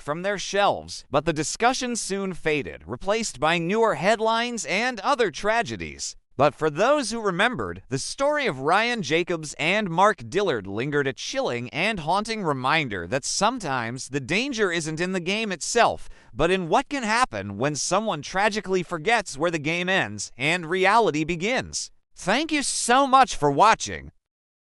from their shelves, but the discussion soon faded, replaced by newer headlines and other tragedies. But for those who remembered, the story of Ryan Jacobs and Mark Dillard lingered, a chilling and haunting reminder that sometimes the danger isn't in the game itself, but in what can happen when someone tragically forgets where the game ends and reality begins. Thank you so much for watching.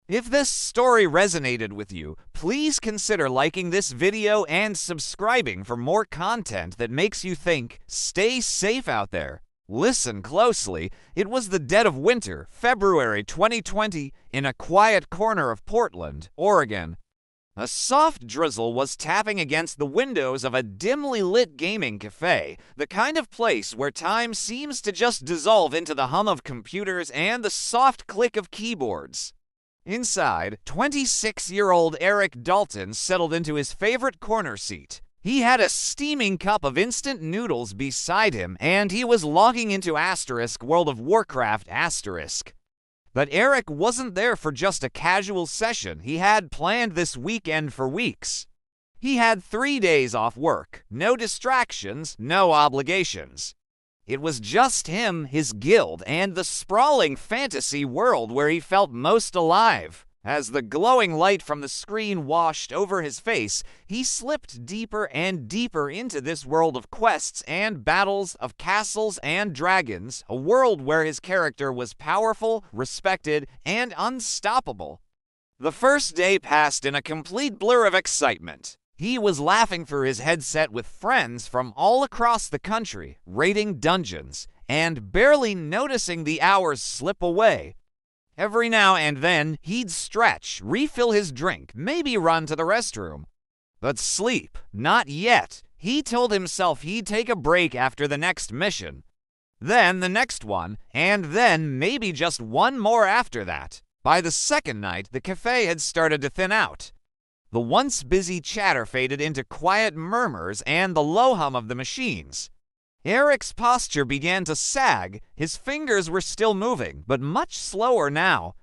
If this story resonated with you, please consider liking this video and subscribing for more content that makes you think. Stay safe out there. Listen closely. It was the dead of winter, February 2020, in a quiet corner of Portland, Oregon. A soft drizzle was tapping against the windows of a dimly lit gaming cafe, the kind of place where time seems to just dissolve into the hum of computers and the soft click of keyboards. Inside, 26-year-old Eric Dalton settled into his favorite corner seat. He had a steaming cup of instant noodles beside him, and he was logging into World of Warcraft *. But Eric wasn't there for just a casual session he had planned this weekend for weeks. He had 3 days off work, no distractions, no obligations. It was just him, his guild, and the sprawling fantasy world where he felt most alive. As the glowing light from the screen washed over his face, he slipped deeper and deeper into this world of quests and battles, of castles and dragons, a world where his character was powerful, respected, and unstoppable. The first day passed in a complete blur of excitement. He was laughing through his headset with friends from all across the country, raiding dungeons, and barely noticing the hours slip away. Every now and then, he'd stretch, refill his drink, maybe run to the restroom. But sleep, not yet. He told himself he'd take a break after the next mission. Then the next one, and then maybe just one more after that. By the second night, the cafe had started to thin out. The once busy chatter faded into quiet murmurs and the low hum of the machines. Eric's posture began to sag. His fingers were still moving, but much slower now.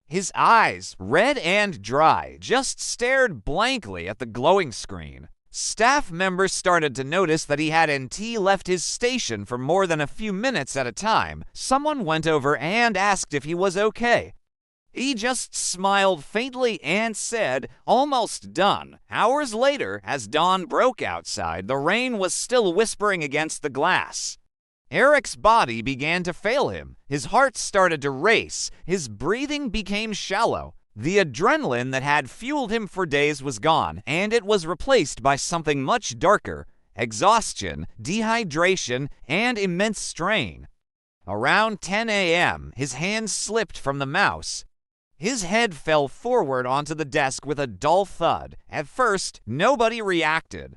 His eyes, red and dry, just stared blankly at the glowing screen. Staff members started to notice that he hadn't left his station for more than a few minutes at a time. Someone went over and asked if he was okay. He just smiled faintly and said, "Almost done." Hours later, as dawn broke outside, the rain was still whispering against the glass. Eric's body began to fail him. His heart started to race. His breathing became shallow. The adrenaline that had fueled him for days was gone, and it was replaced by something much darker: exhaustion, dehydration, and immense strain. Around 10 a.m., his hands slipped from the mouse. His head fell forward onto the desk with a dull thud. At first, nobody reacted.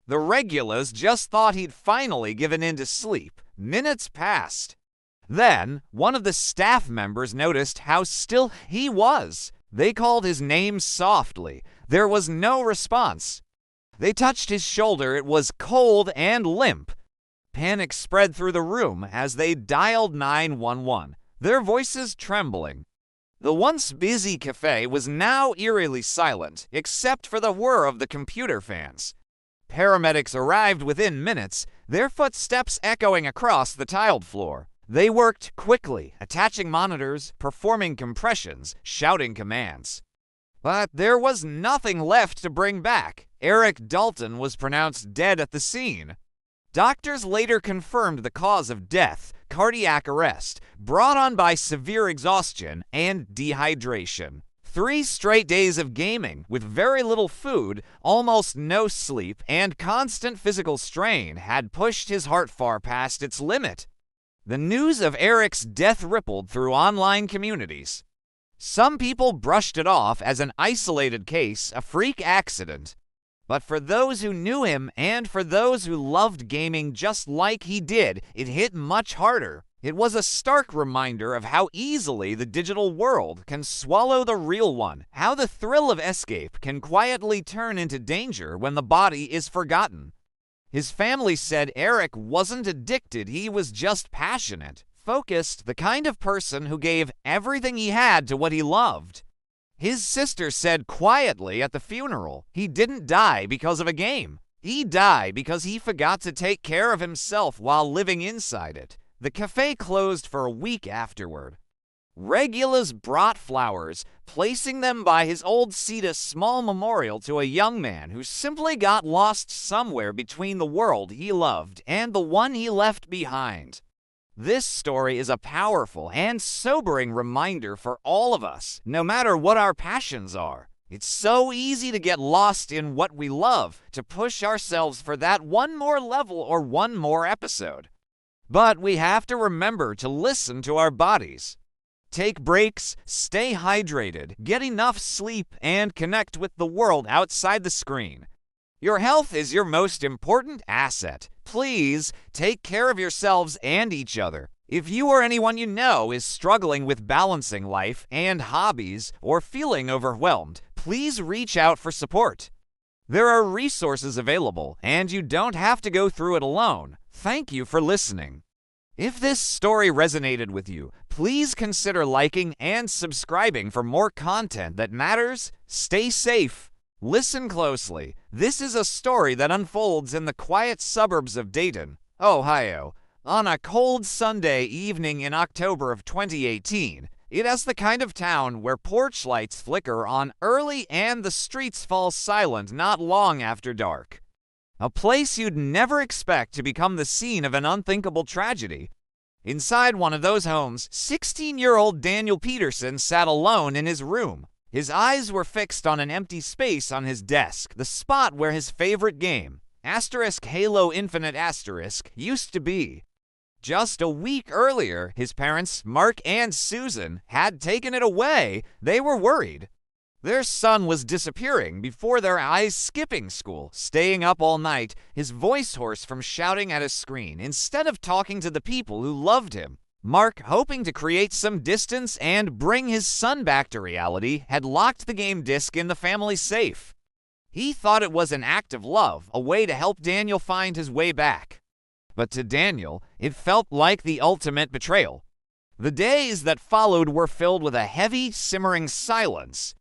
The regulars just thought he'd finally given in to sleep. Minutes passed. Then, one of the staff members noticed how still he was. They called his name softly. There was no response. They touched his shoulder. It was cold and limp. Panic spread through the room as they dialed 911, their voices trembling. The once busy cafe was now eerily silent, except for the whir of the computer fans. Paramedics arrived within minutes, their footsteps echoing across the tiled floor. They worked quickly, attaching monitors, performing compressions, shouting commands. But there was nothing left to bring back. Eric Dalton was pronounced dead at the scene. Doctors later confirmed the cause of death: cardiac arrest, brought on by severe exhaustion and dehydration. 3 straight days of gaming, with very little food, almost no sleep, and constant physical strain had pushed his heart far past its limit. The news of Eric's death rippled through online communities. Some people brushed it off as an isolated case, a freak accident. But for those who knew him and for those who loved gaming just like he did, it hit much harder. It was a stark reminder of how easily the digital world can swallow the real one, how the thrill of escape can quietly turn into danger when the body is forgotten. His family said Eric wasn't addicted, he was just passionate, focused, the kind of person who gave everything he had to what he loved. His sister said quietly at the funeral, he didn't die because of a game. He died because he forgot to take care of himself while living inside it. The cafe closed for a week afterward. Regulars brought flowers, placing them by his old seat, a small memorial to a young man who simply got lost somewhere between the world he loved and the one he left behind. This story is a powerful and sobering reminder for all of us, no matter what our passions are. It's so easy to get lost in what we love, to push ourselves for that one more level or one more episode. But we have to remember to listen to our bodies. Take breaks, stay hydrated, get enough sleep, and connect with the world outside the screen. Your health is your most important asset. Please take care of yourselves and each other. If you or anyone you know is struggling with balancing life and hobbies or feeling overwhelmed, please reach out for support. There are resources available, and you don't have to go through it alone. Thank you for listening. If this story resonated with you, please consider liking and subscribing for more content that matters. Stay safe. Listen closely. This is a story that unfolds in the quiet suburbs of Dayton, Ohio, on a cold Sunday evening in October of 2018. It is the kind of town where porch lights flicker on early and the streets fall silent not long after dark. A place you'd never expect to become the scene of an unthinkable tragedy. Inside one of those homes, 16-year-old Daniel Peterson sat alone in his room. His eyes were fixed on an empty space on his desk, the spot where his favorite game, Halo Infinite used to be. Just a week earlier, his parents, Mark and Susan, had taken it away. They were worried. Their son was disappearing before their eyes, skipping school, staying up all night, his voice hoarse from shouting at his screen instead of talking to the people who loved him. Mark, hoping to create some distance and bring his son back to reality, had locked the game disc in the family safe. He thought it was an act of love, a way to help Daniel find his way back. But to Daniel, it felt like the ultimate betrayal. The days that followed were filled with a heavy, simmering silence.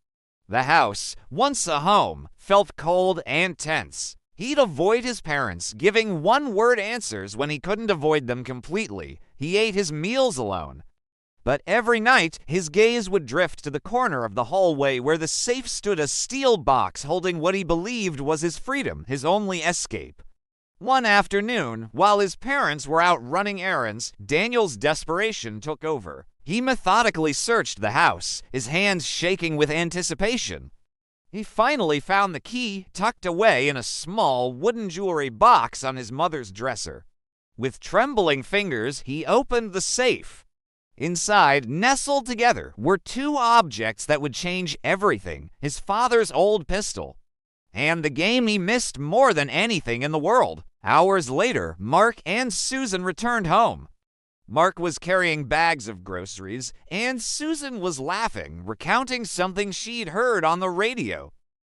The house, once a home, felt cold and tense. He'd avoid his parents, giving one-word answers when he couldn't avoid them completely. He ate his meals alone. But every night, his gaze would drift to the corner of the hallway where the safe stood, a steel box holding what he believed was his freedom, his only escape. One afternoon, while his parents were out running errands, Daniel's desperation took over. He methodically searched the house, his hands shaking with anticipation. He finally found the key tucked away in a small wooden jewelry box on his mother's dresser. With trembling fingers, he opened the safe. Inside, nestled together, were two objects that would change everything: his father's old pistol and the game he missed more than anything in the world. Hours later, Mark and Susan returned home. Mark was carrying bags of groceries, and Susan was laughing, recounting something she'd heard on the radio.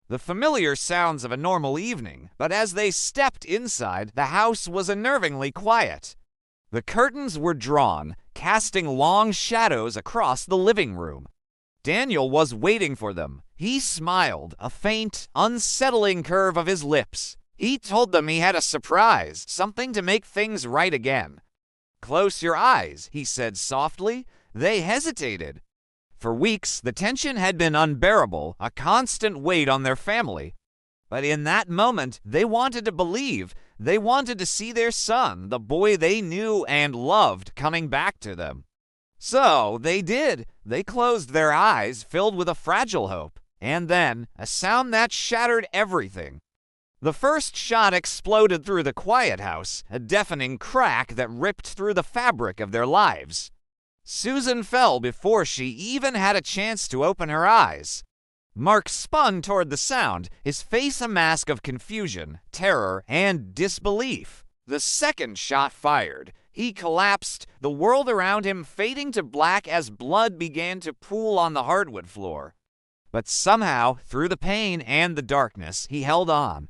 The familiar sounds of a normal evening, but as they stepped inside, the house was unnervingly quiet. The curtains were drawn, casting long shadows across the living room. Daniel was waiting for them. He smiled, a faint, unsettling curve of his lips. He told them he had a surprise, something to make things right again. "Close your eyes," he said softly. They hesitated. For weeks, the tension had been unbearable, a constant weight on their family. But in that moment, they wanted to believe. They wanted to see their son, the boy they knew and loved, coming back to them. So they did. They closed their eyes, filled with a fragile hope. And then, a sound that shattered everything. The first shot exploded through the quiet house, a deafening crack that ripped through the fabric of their lives. Susan fell before she even had a chance to open her eyes. Mark spun toward the sound, his face a mask of confusion, terror, and disbelief. The second shot fired. He collapsed, the world around him fading to black as blood began to pool on the hardwood floor. But somehow, through the pain and the darkness, he held on.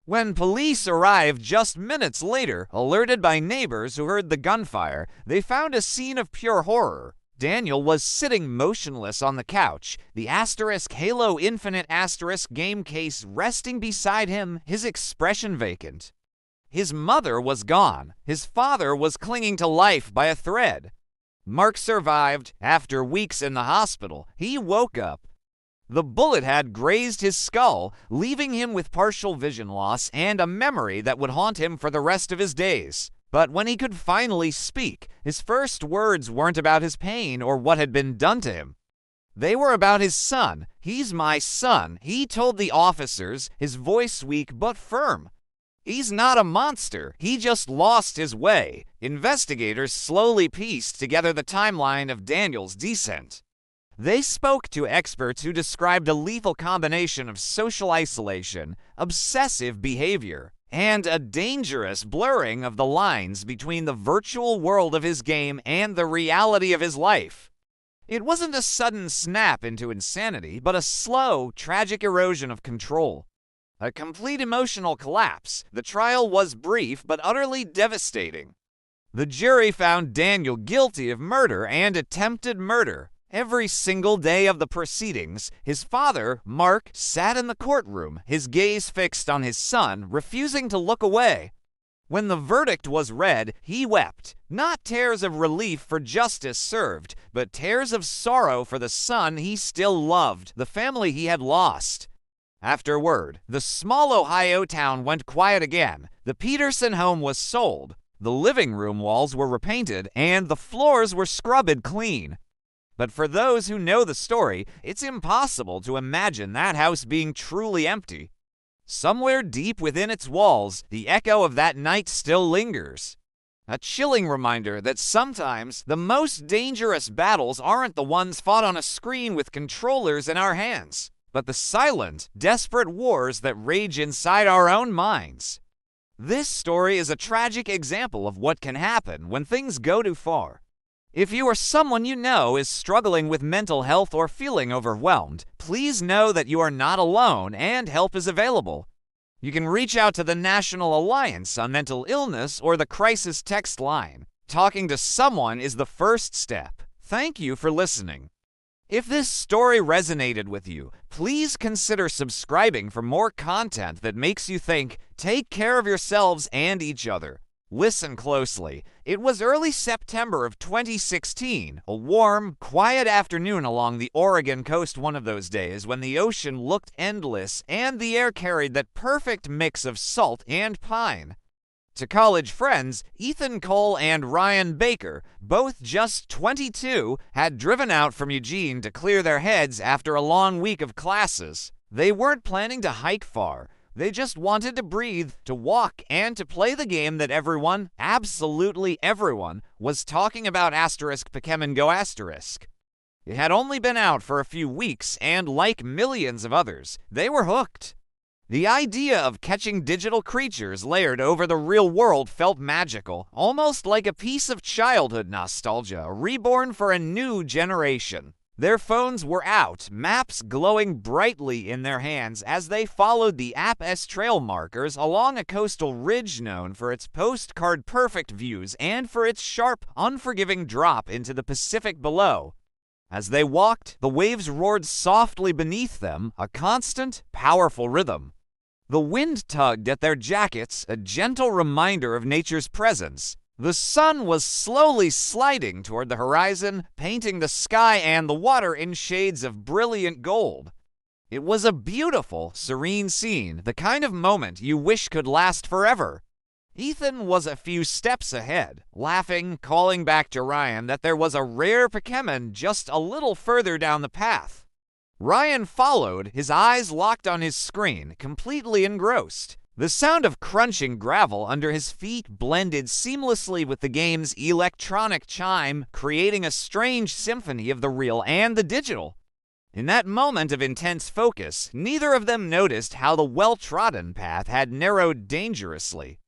When police arrived just minutes later, alerted by neighbors who heard the gunfire, they found a scene of pure horror. Daniel was sitting motionless on the couch, the Halo Infinite game case resting beside him, his expression vacant. His mother was gone. His father was clinging to life by a thread. Mark survived. After weeks in the hospital, he woke up. The bullet had grazed his skull, leaving him with partial vision loss and a memory that would haunt him for the rest of his days. But when he could finally speak, his first words weren't about his pain or what had been done to him. They were about his son. "He's my son," he told the officers, his voice weak but firm. "He's not a monster. He just lost his way." Investigators slowly pieced together the timeline of Daniel's descent. They spoke to experts who described a lethal combination of social isolation, obsessive behavior, and a dangerous blurring of the lines between the virtual world of his game and the reality of his life. It wasn't a sudden snap into insanity, but a slow, tragic erosion of control. A complete emotional collapse. The trial was brief but utterly devastating. The jury found Daniel guilty of murder and attempted murder. Every single day of the proceedings, his father, Mark, sat in the courtroom, his gaze fixed on his son, refusing to look away. When the verdict was read, he wept, not tears of relief for justice served, but tears of sorrow for the son he still loved, the family he had lost. Afterward, the small Ohio town went quiet again. The Peterson home was sold, the living room walls were repainted, and the floors were scrubbed clean. But for those who know the story, it's impossible to imagine that house being truly empty. Somewhere deep within its walls, the echo of that night still lingers. A chilling reminder that sometimes the most dangerous battles aren't the ones fought on a screen with controllers in our hands, but the silent, desperate wars that rage inside our own minds. This story is a tragic example of what can happen when things go too far. If you or someone you know is struggling with mental health or feeling overwhelmed, please know that you are not alone and help is available. You can reach out to the National Alliance on Mental Illness or the Crisis Text line. Talking to someone is the first step. Thank you for listening. If this story resonated with you, please consider subscribing for more content that makes you think. Take care of yourselves and each other. Listen closely. It was early September of 2016, a warm, quiet afternoon along the Oregon coast, one of those days when the ocean looked endless and the air carried that perfect mix of salt and pine. To college friends, Ethan Cole and Ryan Baker, both just 22, had driven out from Eugene to clear their heads after a long week of classes. They weren't planning to hike far. They just wanted to breathe, to walk, and to play the game that everyone, absolutely everyone, was talking about *Pokemon Go*. It had only been out for a few weeks, and like millions of others, they were hooked. The idea of catching digital creatures layered over the real world felt magical, almost like a piece of childhood nostalgia, reborn for a new generation. Their phones were out, maps glowing brightly in their hands as they followed the app's trail markers along a coastal ridge known for its postcard-perfect views and for its sharp, unforgiving drop into the Pacific below. As they walked, the waves roared softly beneath them, a constant, powerful rhythm. The wind tugged at their jackets, a gentle reminder of nature's presence. The sun was slowly sliding toward the horizon, painting the sky and the water in shades of brilliant gold. It was a beautiful, serene scene, the kind of moment you wish could last forever. Ethan was a few steps ahead, laughing, calling back to Ryan that there was a rare Pokemon just a little further down the path. Ryan followed, his eyes locked on his screen, completely engrossed. The sound of crunching gravel under his feet blended seamlessly with the game's electronic chime, creating a strange symphony of the real and the digital. In that moment of intense focus, neither of them noticed how the well-trodden path had narrowed dangerously.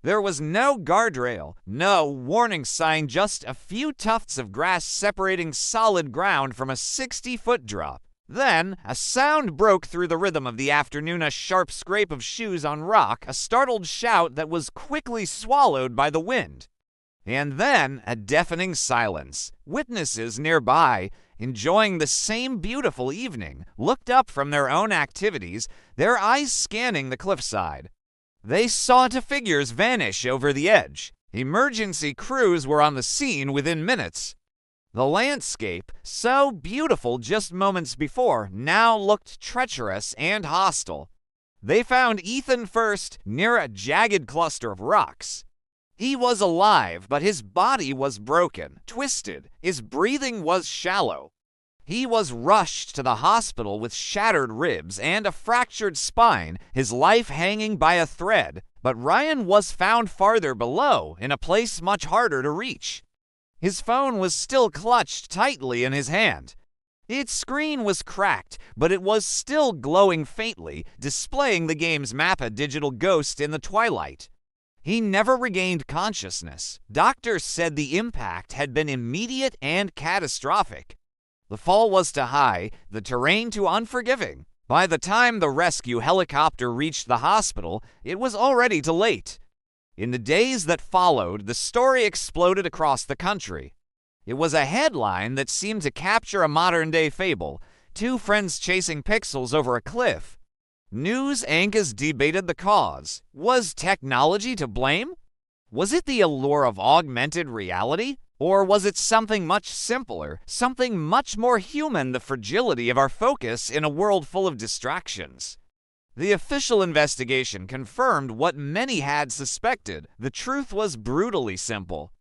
There was no guardrail, no warning sign, just a few tufts of grass separating solid ground from a 60-foot drop. Then, a sound broke through the rhythm of the afternoon, a sharp scrape of shoes on rock, a startled shout that was quickly swallowed by the wind. And then, a deafening silence. Witnesses nearby, enjoying the same beautiful evening, looked up from their own activities, their eyes scanning the cliffside. They saw two figures vanish over the edge. Emergency crews were on the scene within minutes. The landscape, so beautiful just moments before, now looked treacherous and hostile. They found Ethan first, near a jagged cluster of rocks. He was alive, but his body was broken, twisted. His breathing was shallow. He was rushed to the hospital with shattered ribs and a fractured spine, his life hanging by a thread. But Ryan was found farther below, in a place much harder to reach. His phone was still clutched tightly in his hand. Its screen was cracked, but it was still glowing faintly, displaying the game's map, a digital ghost in the twilight. He never regained consciousness. Doctors said the impact had been immediate and catastrophic. The fall was too high, the terrain too unforgiving. By the time the rescue helicopter reached the hospital, it was already too late. In the days that followed, the story exploded across the country. It was a headline that seemed to capture a modern-day fable: two friends chasing pixels over a cliff. News anchors debated the cause. Was technology to blame? Was it the allure of augmented reality? Or was it something much simpler, something much more human, the fragility of our focus in a world full of distractions? The official investigation confirmed what many had suspected. The truth was brutally simple.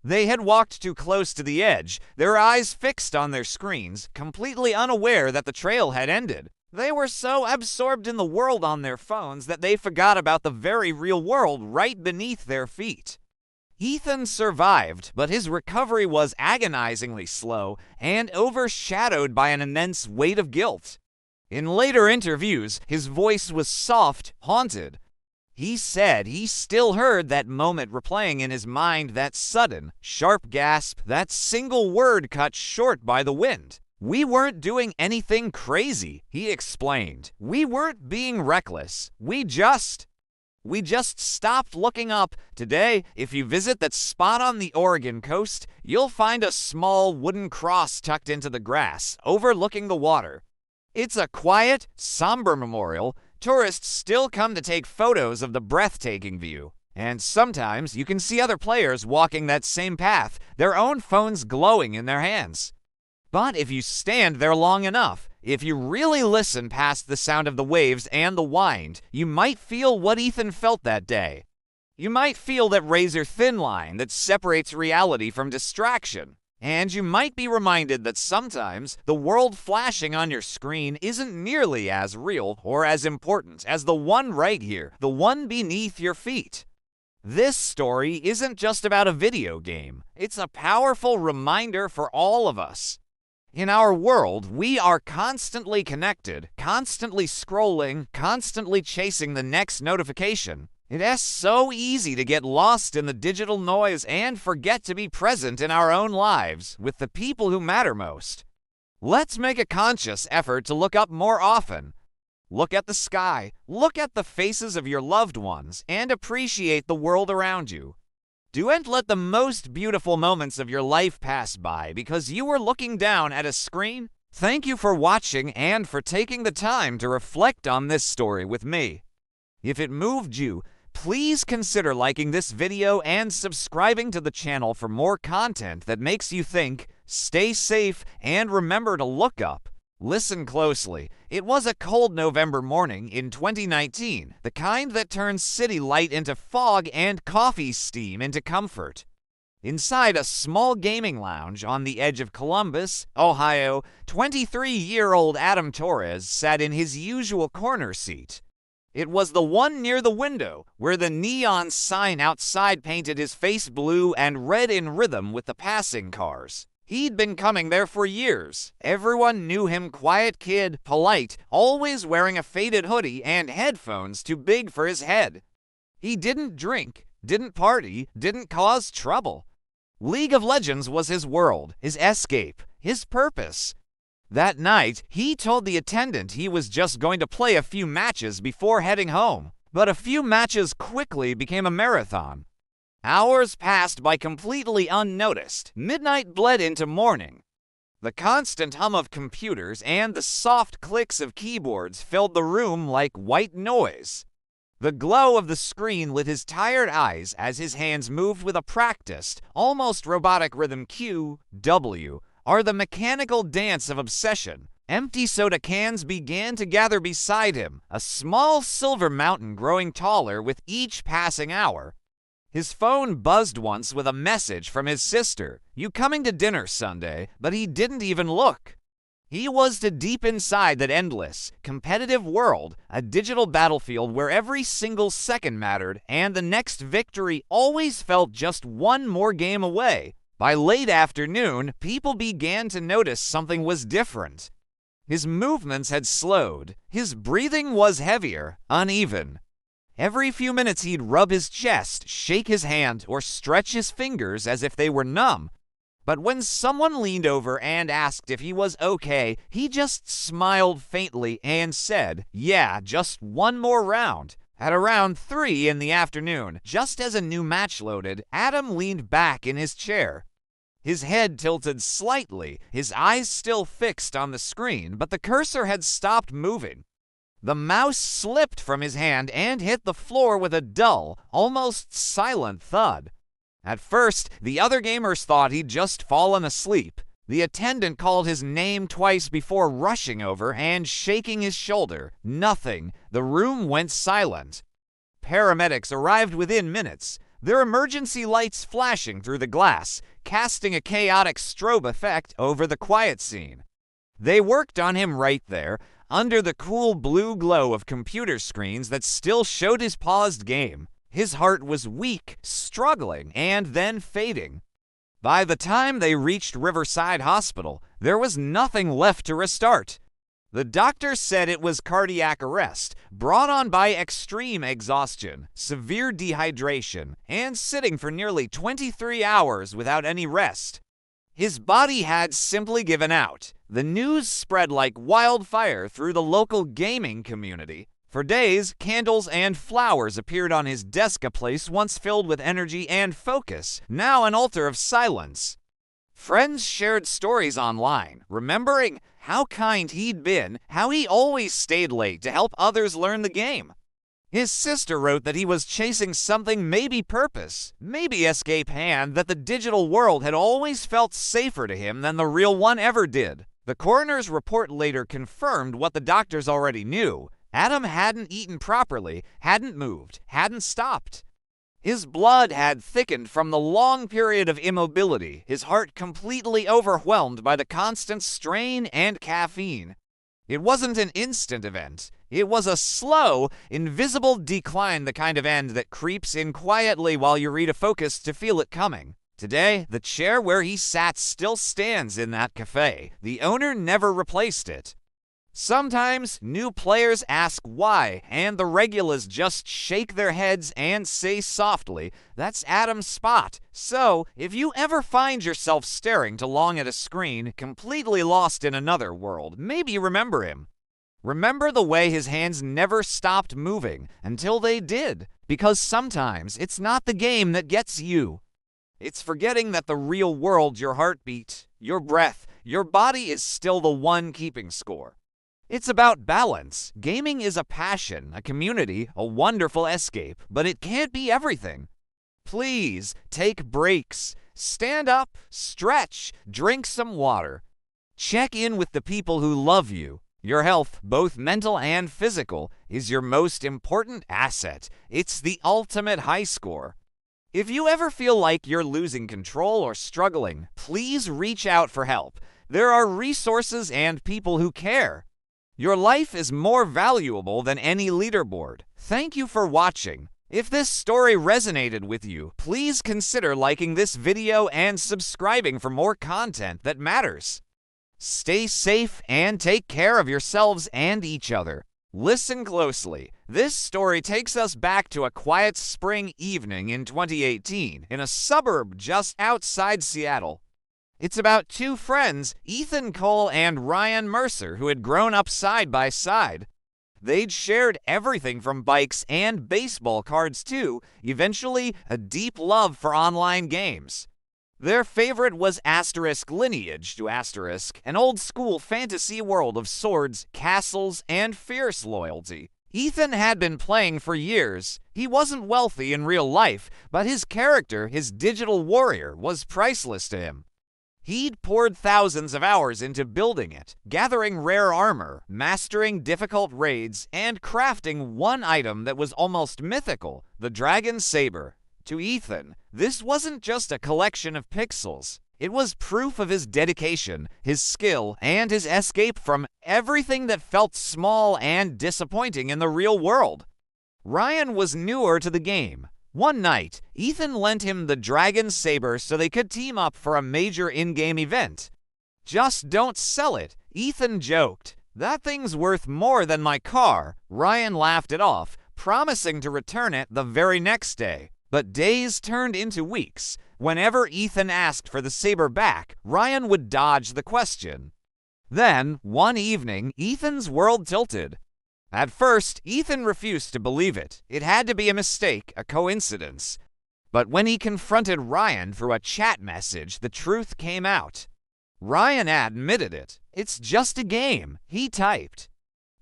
They had walked too close to the edge, their eyes fixed on their screens, completely unaware that the trail had ended. They were so absorbed in the world on their phones that they forgot about the very real world right beneath their feet. Ethan survived, but his recovery was agonizingly slow and overshadowed by an immense weight of guilt. In later interviews, his voice was soft, haunted. He said he still heard that moment replaying in his mind, that sudden, sharp gasp, that single word cut short by the wind. "We weren't doing anything crazy," he explained. "We weren't being reckless. We just stopped looking up." Today, if you visit that spot on the Oregon coast, you'll find a small wooden cross tucked into the grass, overlooking the water. It's a quiet, somber memorial. Tourists still come to take photos of the breathtaking view. And sometimes you can see other players walking that same path, their own phones glowing in their hands. But if you stand there long enough, if you really listen past the sound of the waves and the wind, you might feel what Ethan felt that day. You might feel that razor-thin line that separates reality from distraction. And you might be reminded that sometimes the world flashing on your screen isn't nearly as real or as important as the one right here, the one beneath your feet. This story isn't just about a video game. It's a powerful reminder for all of us. In our world, we are constantly connected, constantly scrolling, constantly chasing the next notification. It is so easy to get lost in the digital noise and forget to be present in our own lives with the people who matter most. Let's make a conscious effort to look up more often. Look at the sky, look at the faces of your loved ones, and appreciate the world around you. Don't let the most beautiful moments of your life pass by because you were looking down at a screen. Thank you for watching and for taking the time to reflect on this story with me. If it moved you, please consider liking this video and subscribing to the channel for more content that makes you think. Stay safe and remember to look up. Listen closely. It was a cold November morning in 2019, the kind that turns city light into fog and coffee steam into comfort. Inside a small gaming lounge on the edge of Columbus, Ohio, 23-year-old Adam Torres sat in his usual corner seat. It was the one near the window, where the neon sign outside painted his face blue and red in rhythm with the passing cars. He'd been coming there for years. Everyone knew him: quiet kid, polite, always wearing a faded hoodie and headphones too big for his head. He didn't drink, didn't party, didn't cause trouble. League of Legends was his world, his escape, his purpose. That night, he told the attendant he was just going to play a few matches before heading home. But a few matches quickly became a marathon. Hours passed by completely unnoticed. Midnight bled into morning. The constant hum of computers and the soft clicks of keyboards filled the room like white noise. The glow of the screen lit his tired eyes as his hands moved with a practiced, almost robotic rhythm. Q, W, are the mechanical dance of obsession. Empty soda cans began to gather beside him, a small silver mountain growing taller with each passing hour. His phone buzzed once with a message from his sister: "You coming to dinner Sunday?" But he didn't even look. He was too deep inside that endless, competitive world, a digital battlefield where every single second mattered, and the next victory always felt just one more game away. By late afternoon, people began to notice something was different. His movements had slowed. His breathing was heavier, uneven. Every few minutes he'd rub his chest, shake his hand, or stretch his fingers as if they were numb. But when someone leaned over and asked if he was okay, he just smiled faintly and said, "Yeah, just one more round." At around 3 in the afternoon, just as a new match loaded, Adam leaned back in his chair. His head tilted slightly, his eyes still fixed on the screen, but the cursor had stopped moving. The mouse slipped from his hand and hit the floor with a dull, almost silent thud. At first, the other gamers thought he'd just fallen asleep. The attendant called his name twice before rushing over and shaking his shoulder. Nothing. The room went silent. Paramedics arrived within minutes, their emergency lights flashing through the glass, casting a chaotic strobe effect over the quiet scene. They worked on him right there, under the cool blue glow of computer screens that still showed his paused game. His heart was weak, struggling, and then fading. By the time they reached Riverside Hospital, there was nothing left to restart. The doctor said it was cardiac arrest, brought on by extreme exhaustion, severe dehydration, and sitting for nearly 23 hours without any rest. His body had simply given out. The news spread like wildfire through the local gaming community. For days, candles and flowers appeared on his desk, a place once filled with energy and focus, now an altar of silence. Friends shared stories online, remembering how kind he'd been, how he always stayed late to help others learn the game. His sister wrote that he was chasing something, maybe purpose, maybe escape, and that the digital world had always felt safer to him than the real one ever did. The coroner's report later confirmed what the doctors already knew. Adam hadn't eaten properly, hadn't moved, hadn't stopped. His blood had thickened from the long period of immobility, his heart completely overwhelmed by the constant strain and caffeine. It wasn't an instant event. It was a slow, invisible decline, the kind of end that creeps in quietly while you read a focus to feel it coming. Today, the chair where he sat still stands in that cafe. The owner never replaced it. Sometimes new players ask why, and the regulars just shake their heads and say softly, "That's Adam's spot." So, if you ever find yourself staring too long at a screen, completely lost in another world, maybe remember him. Remember the way his hands never stopped moving until they did, because sometimes it's not the game that gets you. It's forgetting that the real world, your heartbeat, your breath, your body is still the one keeping score. It's about balance. Gaming is a passion, a community, a wonderful escape, but it can't be everything. Please take breaks. Stand up, stretch, drink some water. Check in with the people who love you. Your health, both mental and physical, is your most important asset. It's the ultimate high score. If you ever feel like you're losing control or struggling, please reach out for help. There are resources and people who care. Your life is more valuable than any leaderboard. Thank you for watching. If this story resonated with you, please consider liking this video and subscribing for more content that matters. Stay safe and take care of yourselves and each other. Listen closely. This story takes us back to a quiet spring evening in 2018 in a suburb just outside Seattle. It's about two friends, Ethan Cole and Ryan Mercer, who had grown up side by side. They'd shared everything from bikes and baseball cards to, eventually, a deep love for online games. Their favorite was Lineage to an old-school fantasy world of swords, castles, and fierce loyalty. Ethan had been playing for years. He wasn't wealthy in real life, but his character, his digital warrior, was priceless to him. He'd poured thousands of hours into building it, gathering rare armor, mastering difficult raids, and crafting one item that was almost mythical, the Dragon Saber. To Ethan, this wasn't just a collection of pixels. It was proof of his dedication, his skill, and his escape from everything that felt small and disappointing in the real world. Ryan was newer to the game. One night, Ethan lent him the Dragon Saber so they could team up for a major in-game event. "Just don't sell it," Ethan joked. "That thing's worth more than my car." Ryan laughed it off, promising to return it the very next day. But days turned into weeks. Whenever Ethan asked for the saber back, Ryan would dodge the question. Then, one evening, Ethan's world tilted. At first, Ethan refused to believe it. It had to be a mistake, a coincidence. But when he confronted Ryan through a chat message, the truth came out. Ryan admitted it. "It's just a game," he typed.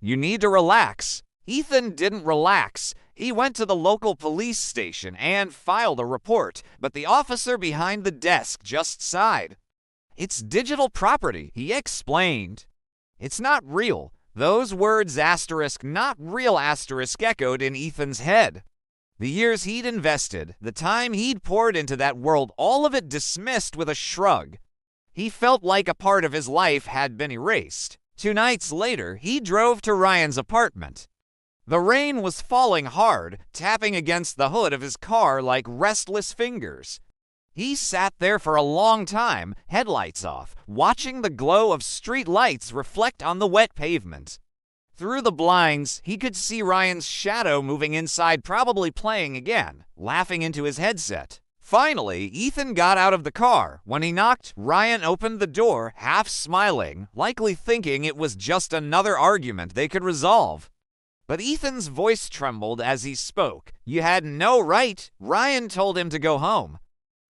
"You need to relax." Ethan didn't relax. He went to the local police station and filed a report, but the officer behind the desk just sighed. "It's digital property," he explained. "It's not real." Those words *not real* echoed in Ethan's head. The years he'd invested, the time he'd poured into that world, all of it dismissed with a shrug. He felt like a part of his life had been erased. 2 nights later, he drove to Ryan's apartment. The rain was falling hard, tapping against the hood of his car like restless fingers. He sat there for a long time, headlights off, watching the glow of street lights reflect on the wet pavement. Through the blinds, he could see Ryan's shadow moving inside, probably playing again, laughing into his headset. Finally, Ethan got out of the car. When he knocked, Ryan opened the door, half smiling, likely thinking it was just another argument they could resolve. But Ethan's voice trembled as he spoke. "You had no right." Ryan told him to go home.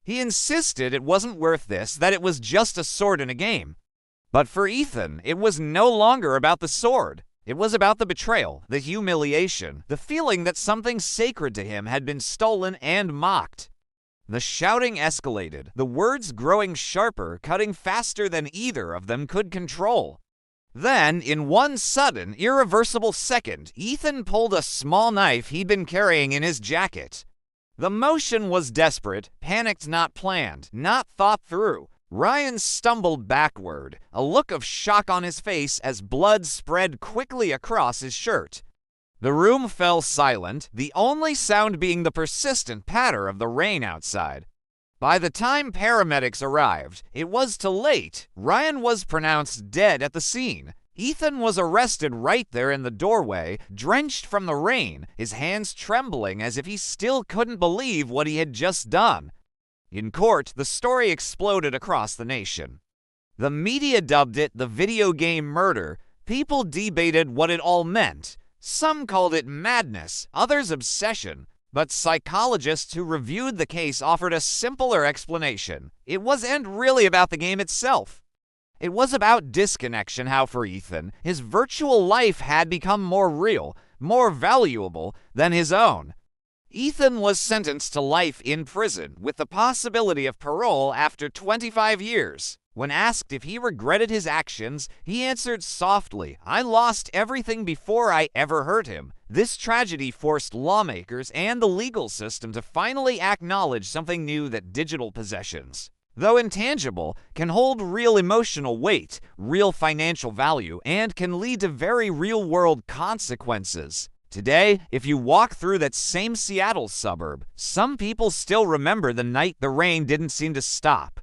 He insisted it wasn't worth this, that it was just a sword in a game. But for Ethan, it was no longer about the sword. It was about the betrayal, the humiliation, the feeling that something sacred to him had been stolen and mocked. The shouting escalated, the words growing sharper, cutting faster than either of them could control. Then, in one sudden, irreversible second, Ethan pulled a small knife he'd been carrying in his jacket. The motion was desperate, panicked, not planned, not thought through. Ryan stumbled backward, a look of shock on his face as blood spread quickly across his shirt. The room fell silent, the only sound being the persistent patter of the rain outside. By the time paramedics arrived, it was too late. Ryan was pronounced dead at the scene. Ethan was arrested right there in the doorway, drenched from the rain, his hands trembling as if he still couldn't believe what he had just done. In court, the story exploded across the nation. The media dubbed it the video game murder. People debated what it all meant. Some called it madness, others obsession. But psychologists who reviewed the case offered a simpler explanation. It wasn't really about the game itself. It was about disconnection. How for Ethan, his virtual life had become more real, more valuable than his own. Ethan was sentenced to life in prison with the possibility of parole after 25 years. When asked if he regretted his actions, he answered softly, "I lost everything before I ever hurt him." This tragedy forced lawmakers and the legal system to finally acknowledge something new, that digital possessions, though intangible, can hold real emotional weight, real financial value, and can lead to very real-world consequences. Today, if you walk through that same Seattle suburb, some people still remember the night the rain didn't seem to stop.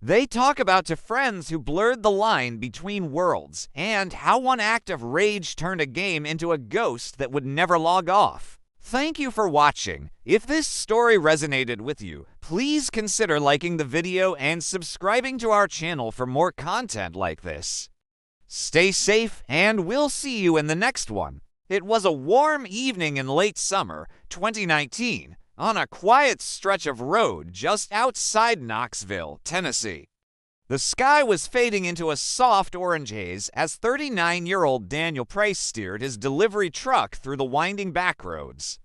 They talk about to friends who blurred the line between worlds, and how one act of rage turned a game into a ghost that would never log off. Thank you for watching. If this story resonated with you, please consider liking the video and subscribing to our channel for more content like this. Stay safe, and we'll see you in the next one. It was a warm evening in late summer 2019 on a quiet stretch of road just outside Knoxville, Tennessee. The sky was fading into a soft orange haze as 39-year-old Daniel Price steered his delivery truck through the winding back roads.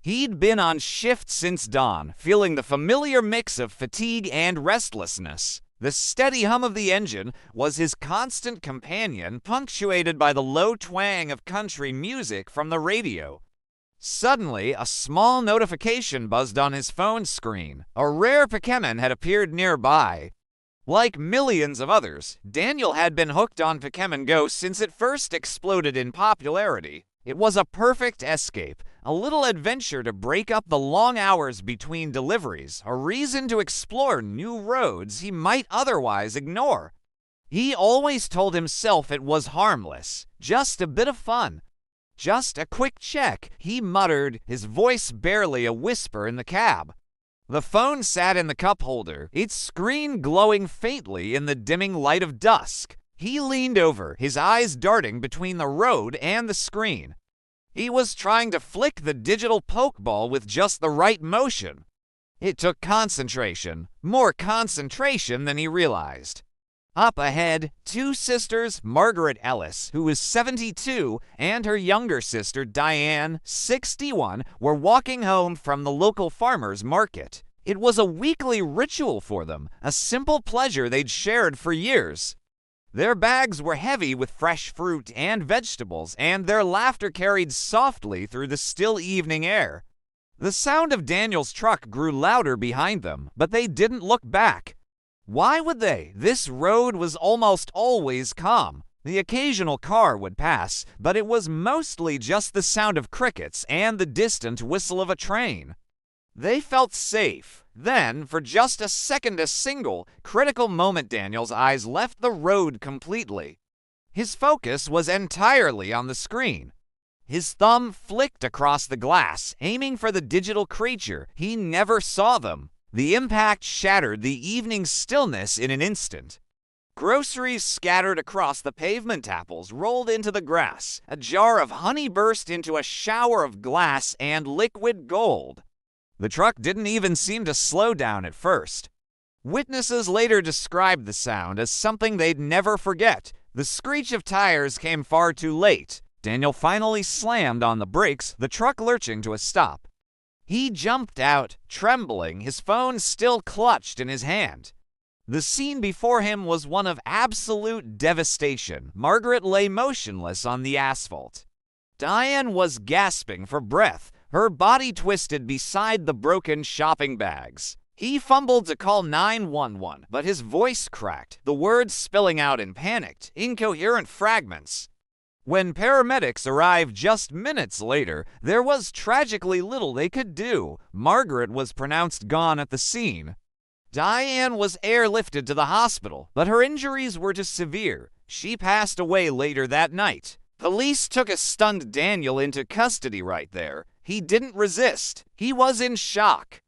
He'd been on shift since dawn, feeling the familiar mix of fatigue and restlessness. The steady hum of the engine was his constant companion, punctuated by the low twang of country music from the radio. Suddenly, a small notification buzzed on his phone screen. A rare Pokémon had appeared nearby. Like millions of others, Daniel had been hooked on Pokémon Go since it first exploded in popularity. It was a perfect escape, a little adventure to break up the long hours between deliveries, a reason to explore new roads he might otherwise ignore. He always told himself it was harmless, just a bit of fun. "Just a quick check," he muttered, his voice barely a whisper in the cab. The phone sat in the cup holder, its screen glowing faintly in the dimming light of dusk. He leaned over, his eyes darting between the road and the screen. He was trying to flick the digital pokeball with just the right motion. It took concentration, more concentration than he realized. Up ahead, two sisters, Margaret Ellis, who was 72, and her younger sister, Diane, 61, were walking home from the local farmer's market. It was a weekly ritual for them, a simple pleasure they'd shared for years. Their bags were heavy with fresh fruit and vegetables, and their laughter carried softly through the still evening air. The sound of Daniel's truck grew louder behind them, but they didn't look back. Why would they? This road was almost always calm. The occasional car would pass, but it was mostly just the sound of crickets and the distant whistle of a train. They felt safe. Then, for just a second, a single, critical moment, Daniel's eyes left the road completely. His focus was entirely on the screen. His thumb flicked across the glass, aiming for the digital creature. He never saw them. The impact shattered the evening stillness in an instant. Groceries scattered across the pavement, apples rolled into the grass, a jar of honey burst into a shower of glass and liquid gold. The truck didn't even seem to slow down at first. Witnesses later described the sound as something they'd never forget. The screech of tires came far too late. Daniel finally slammed on the brakes, the truck lurching to a stop. He jumped out, trembling, his phone still clutched in his hand. The scene before him was one of absolute devastation. Margaret lay motionless on the asphalt. Diane was gasping for breath, her body twisted beside the broken shopping bags. He fumbled to call 911, but his voice cracked, the words spilling out in panicked, incoherent fragments. When paramedics arrived just minutes later, there was tragically little they could do. Margaret was pronounced gone at the scene. Diane was airlifted to the hospital, but her injuries were too severe. She passed away later that night. Police took a stunned Daniel into custody right there. He didn't resist. He was in shock.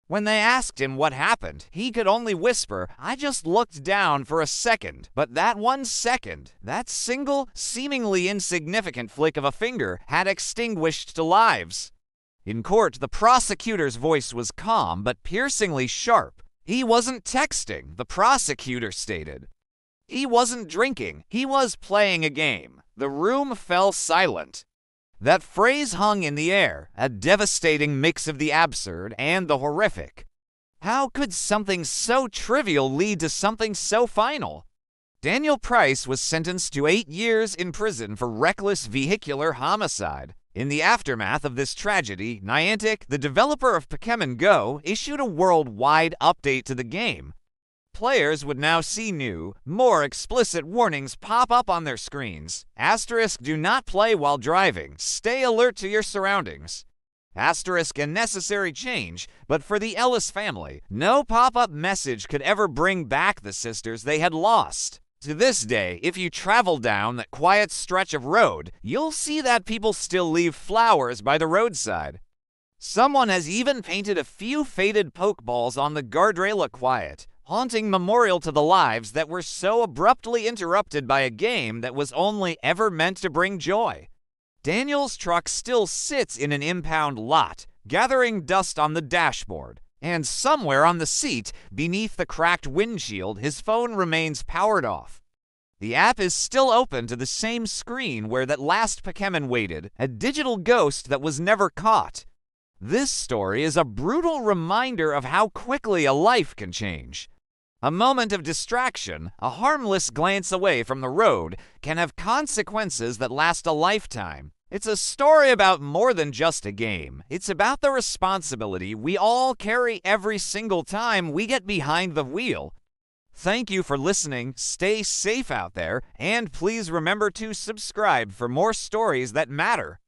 When they asked him what happened, he could only whisper, "I just looked down for a second." But that 1 second, that single, seemingly insignificant flick of a finger, had extinguished lives. In court, the prosecutor's voice was calm but piercingly sharp. He wasn't texting, the prosecutor stated. He wasn't drinking, he was playing a game. The room fell silent. That phrase hung in the air, a devastating mix of the absurd and the horrific. How could something so trivial lead to something so final? Daniel Price was sentenced to 8 years in prison for reckless vehicular homicide. In the aftermath of this tragedy, Niantic, the developer of Pokémon Go, issued a worldwide update to the game. Players would now see new, more explicit warnings pop up on their screens. Asterisk, do not play while driving. Stay alert to your surroundings. Asterisk, a necessary change, but for the Ellis family, no pop-up message could ever bring back the sisters they had lost. To this day, if you travel down that quiet stretch of road, you'll see that people still leave flowers by the roadside. Someone has even painted a few faded pokeballs on the guardrail of quiet, haunting memorial to the lives that were so abruptly interrupted by a game that was only ever meant to bring joy. Daniel's truck still sits in an impound lot, gathering dust on the dashboard, and somewhere on the seat, beneath the cracked windshield, his phone remains powered off. The app is still open to the same screen where that last Pokémon waited, a digital ghost that was never caught. This story is a brutal reminder of how quickly a life can change. A moment of distraction, a harmless glance away from the road, can have consequences that last a lifetime. It's a story about more than just a game. It's about the responsibility we all carry every single time we get behind the wheel. Thank you for listening, stay safe out there, and please remember to subscribe for more stories that matter.